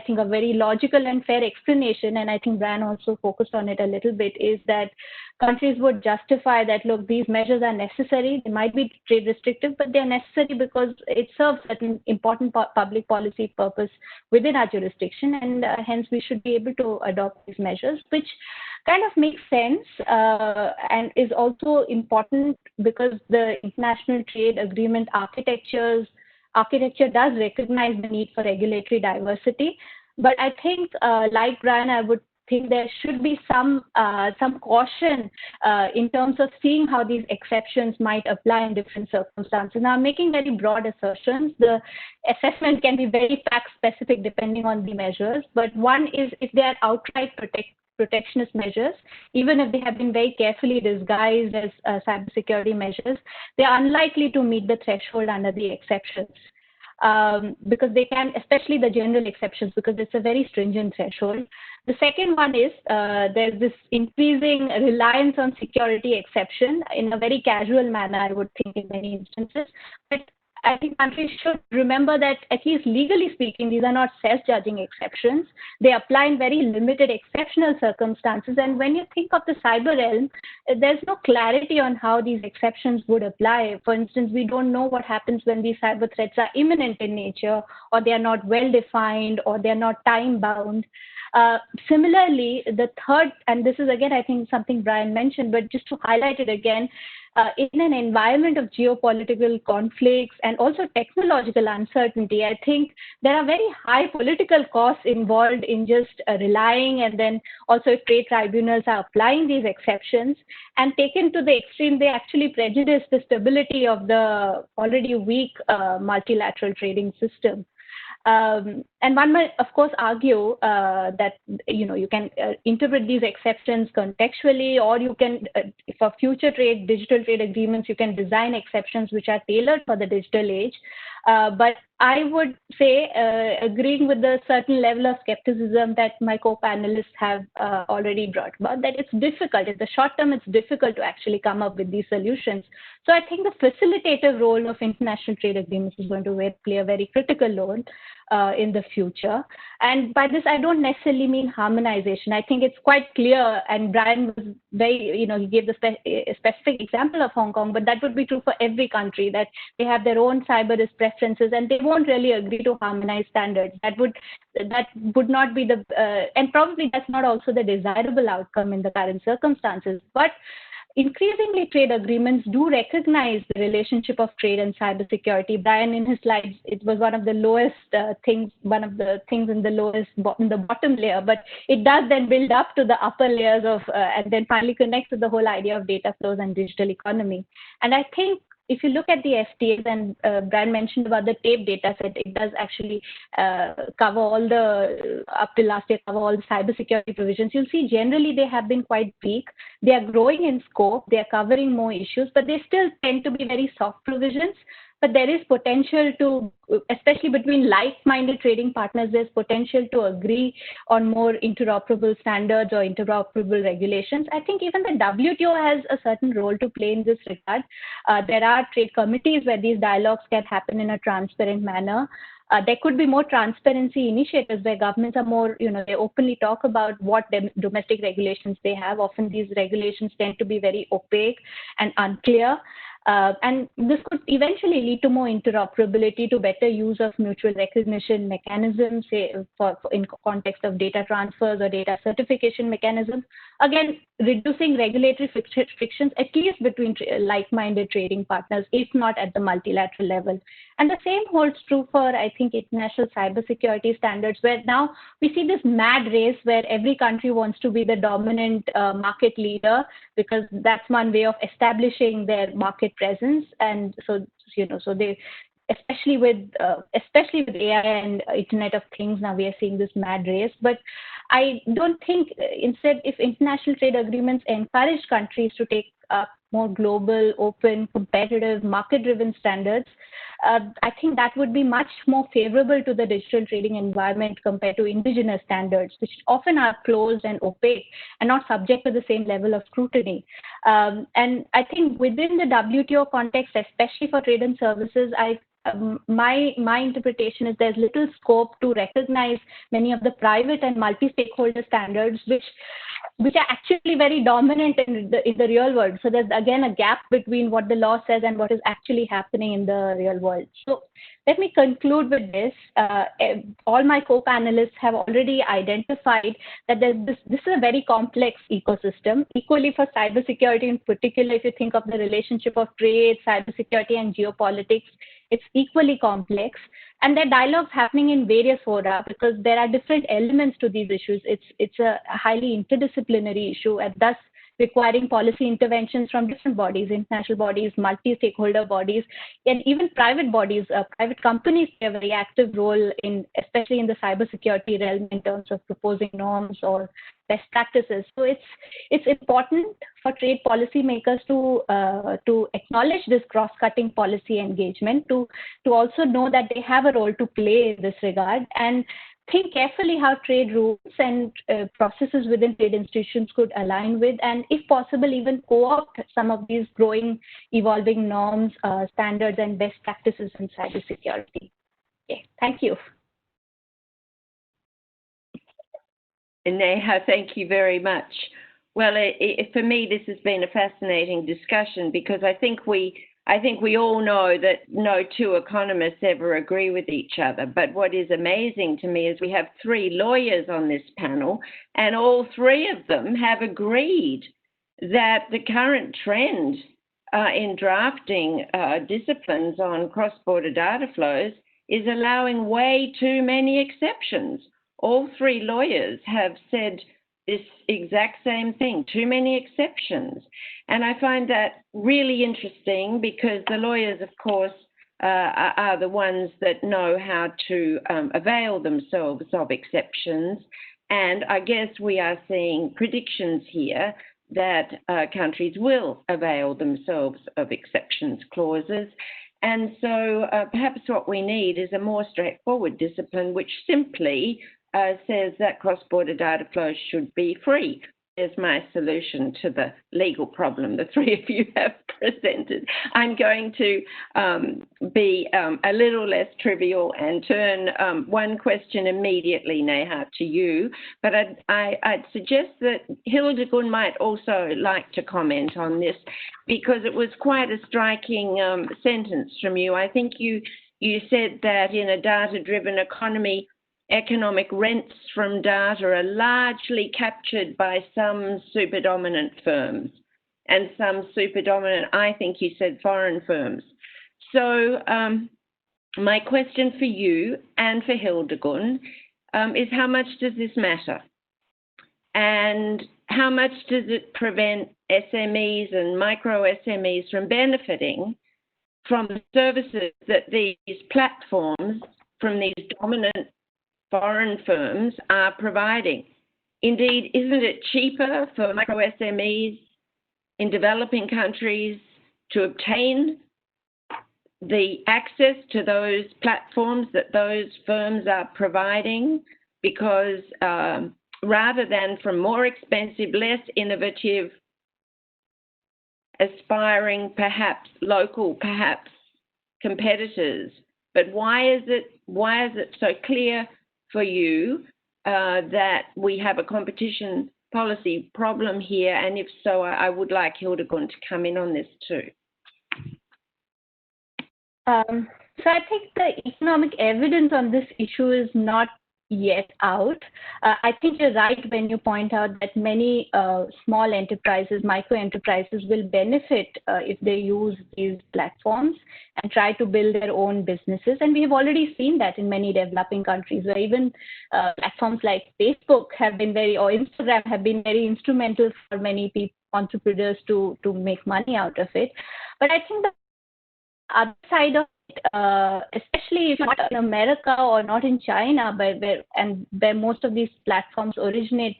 think a very logical and fair explanation, and I think Brian also focused on it a little bit, is that countries would justify that, look, these measures are necessary. They might be trade restrictive, but they're necessary because it serves an important public policy purpose within our jurisdiction, and hence we should be able to adopt these measures, which kind of makes sense and is also important because the international trade agreement architecture does recognize the need for regulatory diversity. But I think, like Brian, I would think there should be some caution in terms of seeing how these exceptions might apply in different circumstances. Now, I'm making very broad assertions. The assessment can be very fact-specific depending on the measures, but one is if they are outright protectionist measures, even if they have been very carefully disguised as cybersecurity measures, they are unlikely to meet the threshold under the exceptions. Because they can, especially the general exceptions, because it's a very stringent threshold. The second one is there's this increasing reliance on security exception in a very casual manner, I would think, in many instances. But I think countries should remember that, at least legally speaking, these are not self-judging exceptions. They apply in very limited exceptional circumstances. And when you think of the cyber realm, there's no clarity on how these exceptions would apply. For instance, we don't know what happens when these cyber threats are imminent in nature, or they are not well-defined, or they're not time-bound. Similarly, the third, and this is again, I think, something Brian mentioned, but just to highlight it again, in an environment of geopolitical conflicts and also technological uncertainty, I think there are very high political costs involved in just relying, and then also if trade tribunals are applying these exceptions, and taken to the extreme, they actually prejudice the stability of the already weak multilateral trading system. And one might, of course, argue that you can interpret these exceptions contextually, or you can, for future digital trade agreements, you can design exceptions which are tailored for the digital age. But I would say, agreeing with the certain level of skepticism that my co-panelists have already brought about, that it's difficult. In the short term, it's difficult to actually come up with these solutions. So I think the facilitative role of international trade agreements is going to play a very critical role in the future. And by this, I don't necessarily mean harmonization. I think it's quite clear, and Brian was very, he gave the specific example of Hong Kong, but that would be true for every country, that they have their own cyber risk preferences, and they won't really agree to harmonize standards. That would not be the, and probably that's not also the desirable outcome in the current circumstances. But increasingly, trade agreements do recognize the relationship of trade and cybersecurity. Brian, in his slides, it was one of the lowest things, one of the things in the bottom layer, but it does then build up to the upper layers of, and then finally connect to the whole idea of data flows and digital economy. And I think if you look at the FTAs, and Brian mentioned about the tape data set, it does actually cover all the, up to last year, cover all the cybersecurity provisions. You'll see generally they have been quite weak. They are growing in scope. They are covering more issues, but they still tend to be very soft provisions. But there is potential to, especially between like-minded trading partners, there's potential to agree on more interoperable standards or interoperable regulations. I think even the WTO has a certain role to play in this regard. There are trade committees where these dialogues can happen in a transparent manner. There could be more transparency initiatives where governments are more, they openly talk about what domestic regulations they have. Often these regulations tend to be very opaque and unclear. And this could eventually lead to more interoperability, to better use of mutual recognition mechanisms, say in context of data transfers or data certification mechanisms. Again, reducing regulatory frictions, at least between like-minded trading partners, if not at the multilateral level. And the same holds true for, I think, international cybersecurity standards, where now we see this mad race where every country wants to be the dominant market leader, because that's one way of establishing their market presence. And so, so they, especially with AI and Internet of Things, now we are seeing this mad race. But I don't think, instead, if international trade agreements encourage countries to take up more global, open, competitive, market-driven standards, I think that would be much more favorable to the digital trading environment compared to indigenous standards, which often are closed and opaque and not subject to the same level of scrutiny. And I think within the WTO context, especially for trade and services, my interpretation is there's little scope to recognize many of the private and multi-stakeholder standards which are actually very dominant in the real world. So there's again a gap between what the law says and what is actually happening in the real world. So let me conclude with this. All my co-panelists have already identified that this is a very complex ecosystem, equally for cybersecurity in particular. If you think of the relationship of trade, cybersecurity, and geopolitics, it's equally complex. And there are dialogues happening in various fora because there are different elements to these issues. It's a highly interdisciplinary issue and thus requiring policy interventions from different bodies, international bodies, multi-stakeholder bodies, and even private bodies. Private companies play a very active role especially in the cybersecurity realm in terms of proposing norms or best practices. So it's important for trade policymakers to acknowledge this cross-cutting policy engagement, to also know that they have a role to play in this regard, and think carefully how trade rules and processes within trade institutions could align with, and if possible, even co-opt some of these growing, evolving norms, standards, and best practices in cybersecurity. Okay, thank you. Neha, thank you very much. Well, for me, this has been a fascinating discussion because I think we all know that no two economists ever agree with each other. But what is amazing to me is we have 3 lawyers on this panel, and all 3 of them have agreed that the current trend in drafting disciplines on cross-border data flows is allowing way too many exceptions. All 3 lawyers have said this exact same thing, too many exceptions. And I find that really interesting because the lawyers, of course, are the ones that know how to avail themselves of exceptions. And I guess we are seeing predictions here that countries will avail themselves of exceptions clauses. And so perhaps what we need is a more straightforward discipline which simply says that cross-border data flows should be free. There's my solution to the legal problem the 3 of you have presented. I'm going to be a little less trivial and turn one question immediately, Neha, to you. But I'd suggest that Hildegunn might also like to comment on this because it was quite a striking sentence from you. I think you said that in a data-driven economy, economic rents from data are largely captured by some super-dominant firms and some super-dominant, I think you said, foreign firms. So my question for you and for Hildegunn is how much does this matter? And how much does it prevent SMEs and micro SMEs from benefiting from the services that these platforms from these dominant foreign firms are providing? Indeed, isn't it cheaper for micro SMEs in developing countries to obtain the access to those platforms that those firms are providing because rather than from more expensive, less innovative, aspiring, perhaps local, perhaps competitors? But why is it so clear for you that we have a competition policy problem here? And if so, I would like Hildegunn to come in on this too. So I think the economic evidence on this issue is not yet out. I think you're right when you point out that many small enterprises, micro enterprises will benefit if they use these platforms and try to build their own businesses. And we have already seen that in many developing countries where even platforms like Facebook have been or Instagram have been very instrumental for many people, entrepreneurs to make money out of it. But I think the other side of especially if not in America or not in China, where most of these platforms originate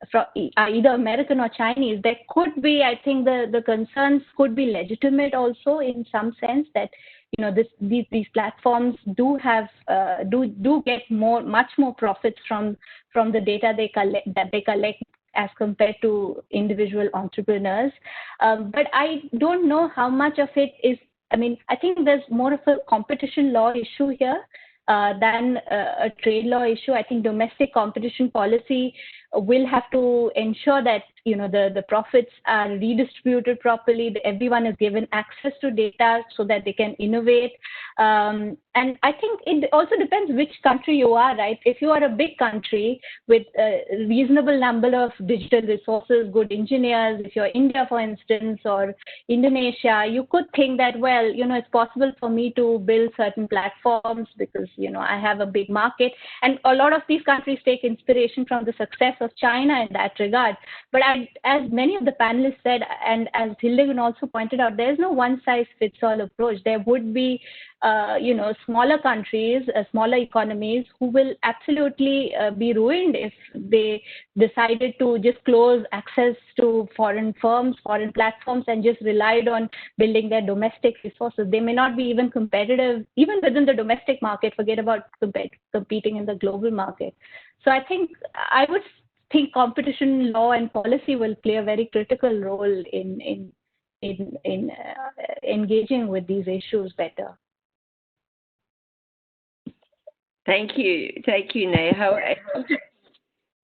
from either American or Chinese, there could be, I think the concerns could be legitimate also in some sense that these platforms do get much more profits from the data they collect as compared to individual entrepreneurs. But I don't know how much of it is. I mean, I think there's more of a competition law issue here than a trade law issue. I think domestic competition policy will have to ensure that the profits are redistributed properly, that everyone is given access to data so that they can innovate. And I think it also depends which country you are, right? If you are a big country with a reasonable number of digital resources, good engineers, if you're India, for instance, or Indonesia, you could think that, well, it's possible for me to build certain platforms because, I have a big market. And a lot of these countries take inspiration from the success of China in that regard. But as many of the panelists said, and as Hildegunn also pointed out, there's no one-size-fits-all approach. There would be, smaller countries, smaller economies who will absolutely be ruined if they decided to just close access to foreign firms, foreign platforms, and just relied on building their domestic resources. They may not be even competitive, even within the domestic market, forget about competing in the global market. So I would think competition law and policy will play a very critical role in engaging with these issues better. Thank you, Neha.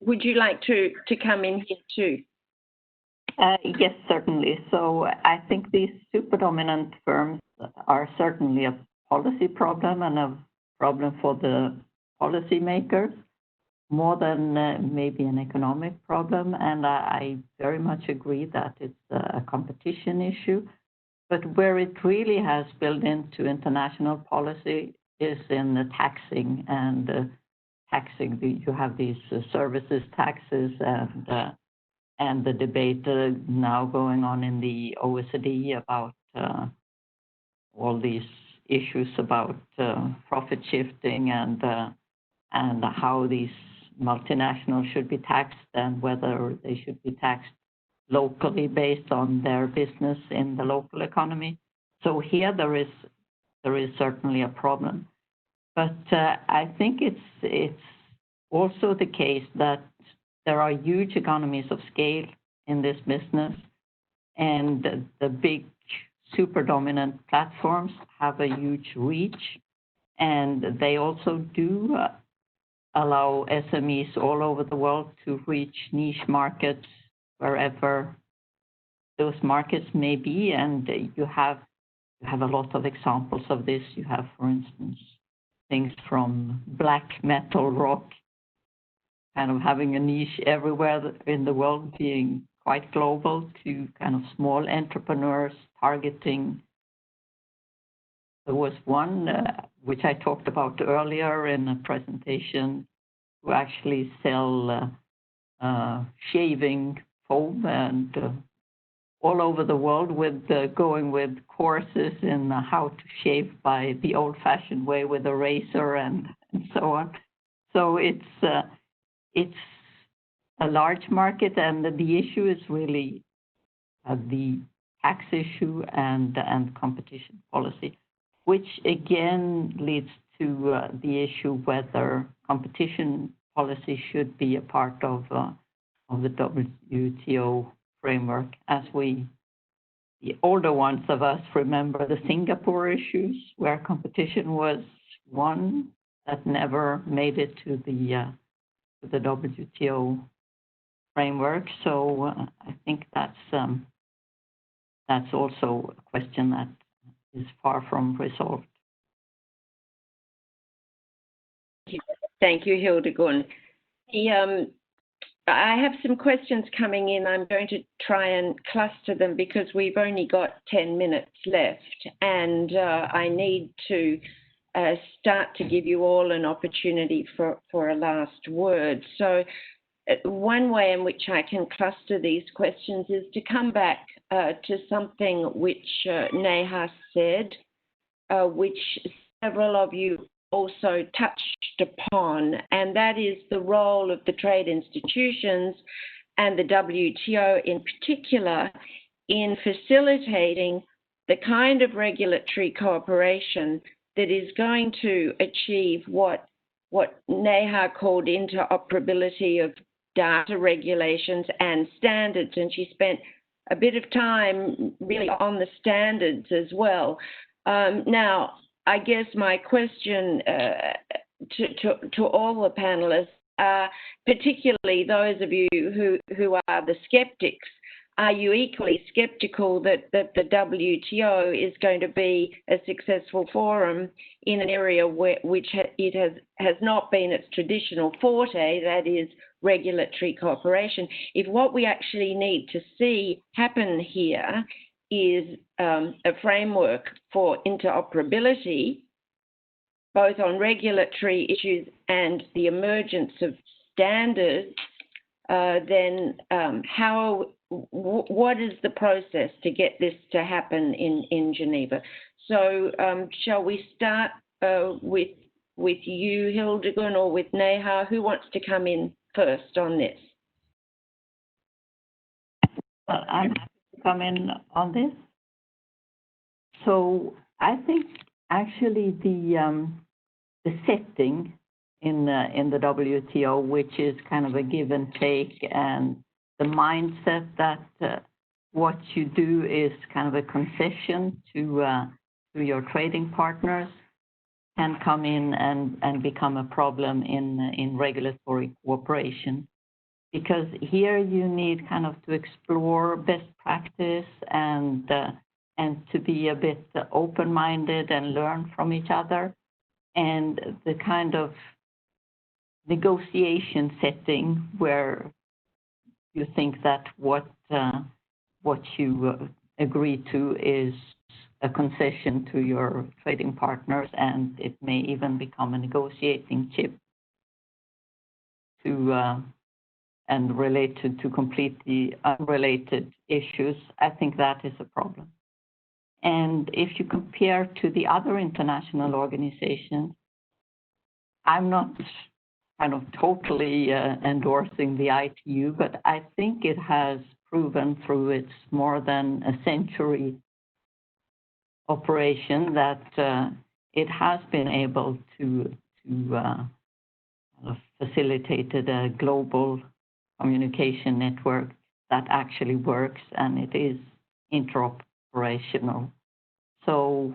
Would you like to come in here too? Yes, certainly. So I think these super dominant firms are certainly a policy problem and a problem for the policymakers, more than maybe an economic problem. And I very much agree that it's a competition issue. But where it really has built into international policy is in the taxing and you have these services taxes and the debate now going on in the OECD about all these issues about profit shifting and how these multinationals should be taxed and whether they should be taxed locally based on their business in the local economy. So here there is certainly a problem. But I think it's also the case that there are huge economies of scale in this business, and the big super dominant platforms have a huge reach, and they also do allow SMEs all over the world to reach niche markets wherever those markets may be. And you have a lot of examples of this. You have, for instance, things from black metal rock kind of having a niche everywhere in the world, being quite global, to kind of small entrepreneurs targeting. There was one which I talked about earlier in a presentation, who actually sell shaving foam and all over the world with going with courses in how to shave by the old-fashioned way with a razor and so on. So it's a large market, and the issue is really the tax issue and competition policy, which again leads to the issue whether competition policy should be a part of the WTO framework. As the older ones of us remember the Singapore issues, where competition was one that never made it to the WTO framework. So I think that's also a question that is far from resolved. Thank you, Hildegunn. I have some questions coming in. I'm going to try and cluster them because we've only got 10 minutes left, and I need to start to give you all an opportunity for a last word. So one way in which I can cluster these questions is to come back to something which Neha said, which several of you also touched upon, and that is the role of the trade institutions and the WTO in particular in facilitating the kind of regulatory cooperation that is going to achieve what Neha called interoperability of data regulations and standards, and she spent a bit of time really on the standards as well. Now, I guess my question to all the panelists, particularly those of you who are the skeptics, are you equally skeptical that the WTO is going to be a successful forum in an area which it has not been its traditional forte, that is regulatory cooperation? If what we actually need to see happen here is a framework for interoperability, both on regulatory issues and the emergence of standards, then what is the process to get this to happen in Geneva? So shall we start with you, Hildegunn, or with Neha? Who wants to come in first on this? I'm happy to come in on this. So I think actually the setting in the WTO, which is kind of a give and take, and the mindset that what you do is kind of a concession to your trading partners, can come in and become a problem in regulatory cooperation. Because here you need kind of to explore best practice and to be a bit open-minded and learn from each other. And the kind of negotiation setting where you think that what you agree to is a concession to your trading partners, and it may even become a negotiating chip to and related to completely unrelated issues. I think that is a problem. And if you compare to the other international organizations, I'm not kind of totally endorsing the ITU, but I think it has proven through its more than a century operation that it has been able to facilitate a global communication network that actually works, and it is interoperational. So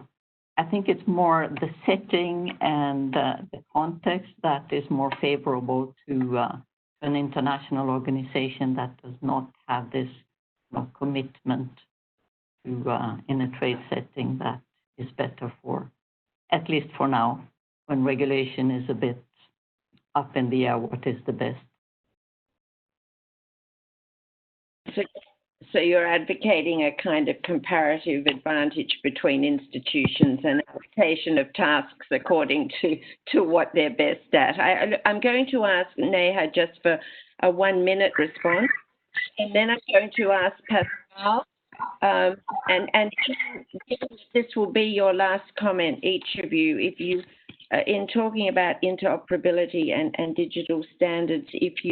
I think it's more the setting and the context that is more favorable to an international organization that does not have this commitment to in a trade setting that is better for, at least for now, when regulation is a bit up in the air, what is the best. So you're advocating a kind of comparative advantage between institutions and allocation of tasks according to what they're best at. I'm going to ask Neha just for a 1-minute response, and then I'm going to ask Pascal, and this will be your last comment, each of you, if you, in talking about interoperability and digital standards, if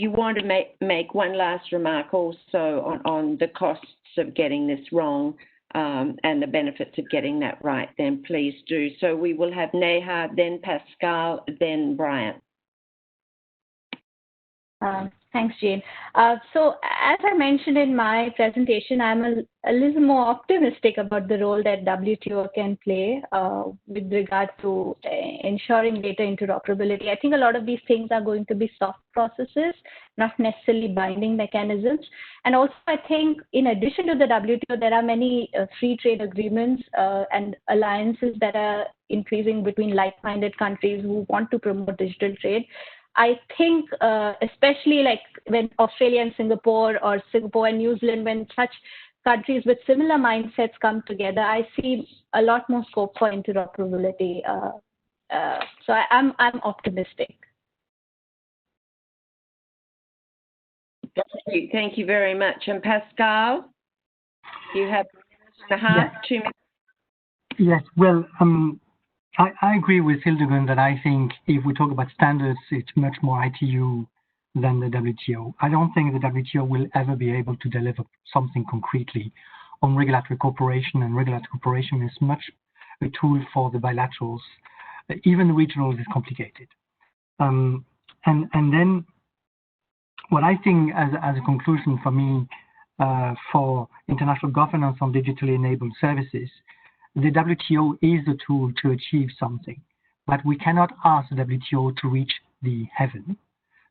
you want to make one last remark also on the costs of getting this wrong and the benefits of getting that right, then please do. So we will have Neha, then Pascal, then Brian. Thanks, Jane. So as I mentioned in my presentation, I'm a little more optimistic about the role that WTO can play with regard to ensuring data interoperability. I think a lot of these things are going to be soft processes, not necessarily binding mechanisms. And also, I think in addition to the WTO, there are many free trade agreements and alliances that are increasing between like-minded countries who want to promote digital trade. I think especially like when Australia and Singapore, or Singapore and New Zealand, when such countries with similar mindsets come together, I see a lot more scope for interoperability. So I'm optimistic. Thank you very much. And Pascal, you have a minute and a half, 2 minutes. Yes, well, I agree with Hildegunn that I think if we talk about standards, it's much more ITU than the WTO. I don't think the WTO will ever be able to deliver something concretely on regulatory cooperation, and regulatory cooperation is much a tool for the bilaterals. Even the regionals is complicated. And then what I think as a conclusion for me for international governance on digitally enabled services, the WTO is a tool to achieve something, but we cannot ask the WTO to reach the heaven.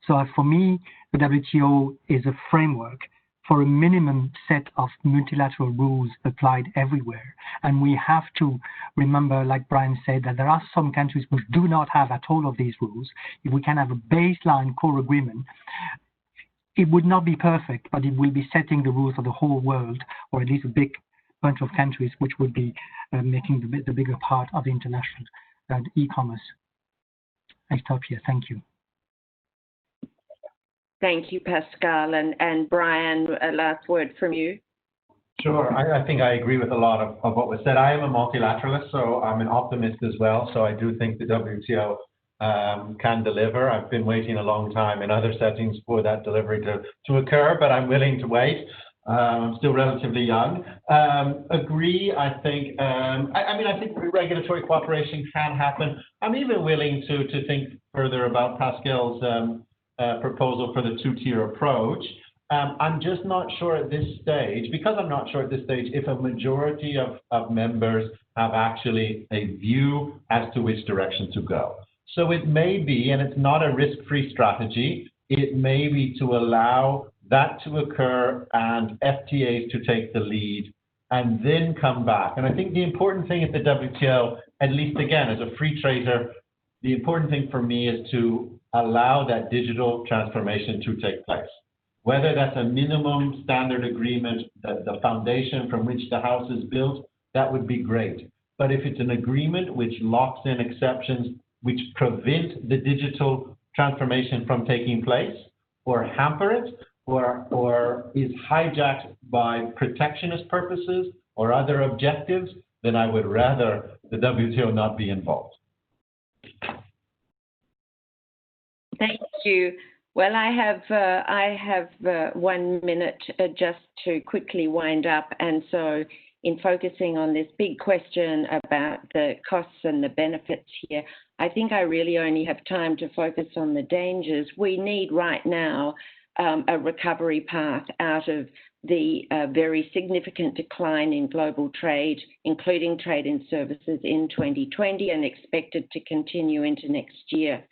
So for me, the WTO is a framework for a minimum set of multilateral rules applied everywhere. And we have to remember, like Brian said, that there are some countries which do not have at all of these rules. If we can have a baseline core agreement, it would not be perfect, but it will be setting the rules for the whole world, or at least a big bunch of countries, which would be making the bigger part of the international e-commerce. I stop here. Thank you. Thank you, Pascal. And Brian, a last word from you. Sure. I think I agree with a lot of what was said. I am a multilateralist, so I'm an optimist as well. So I do think the WTO can deliver. I've been waiting a long time in other settings for that delivery to occur, but I'm willing to wait. I'm still relatively young. Agree, I think, I think regulatory cooperation can happen. I'm even willing to think further about Pascal's proposal for the two-tier approach. I'm just not sure at this stage, because I'm not sure at this stage, if a majority of members have actually a view as to which direction to go. So it may be, and it's not a risk-free strategy, it may be to allow that to occur and FTAs to take the lead and then come back. And I think the important thing at the WTO, at least again, as a free trader, the important thing for me is to allow that digital transformation to take place. Whether that's a minimum standard agreement, the foundation from which the house is built, that would be great. But if it's an agreement which locks in exceptions which prevent the digital transformation from taking place or hamper it, or is hijacked by protectionist purposes or other objectives, then I would rather the WTO not be involved. Thank you. Well, I have 1 minute just to quickly wind up, and so in focusing on this big question about the costs and the benefits here, I think I really only have time to focus on the dangers. We need right now a recovery path out of the very significant decline in global trade, including trade in services in 2020 and expected to continue into next year.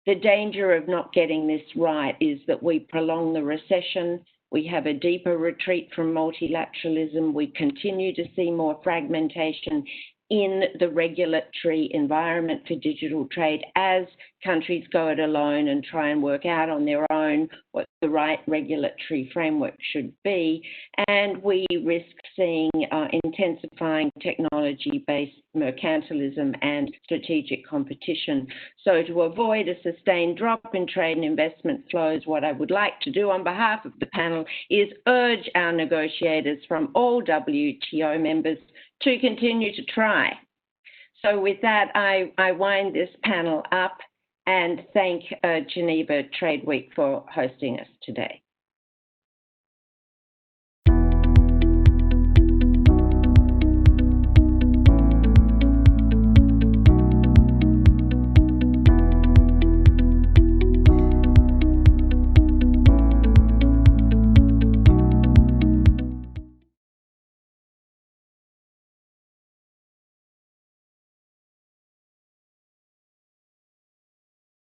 The danger of not getting this right is that we prolong the recession, we have a deeper retreat from multilateralism, we continue to see more fragmentation in the regulatory environment for digital trade as countries go it alone and try and work out on their own what the right regulatory framework should be. And we risk seeing intensifying technology-based mercantilism and strategic competition. So to avoid a sustained drop in trade and investment flows, what I would like to do on behalf of the panel is urge our negotiators from all WTO members to continue to try. So with that, I wind this panel up and thank Geneva Trade Week for hosting us today.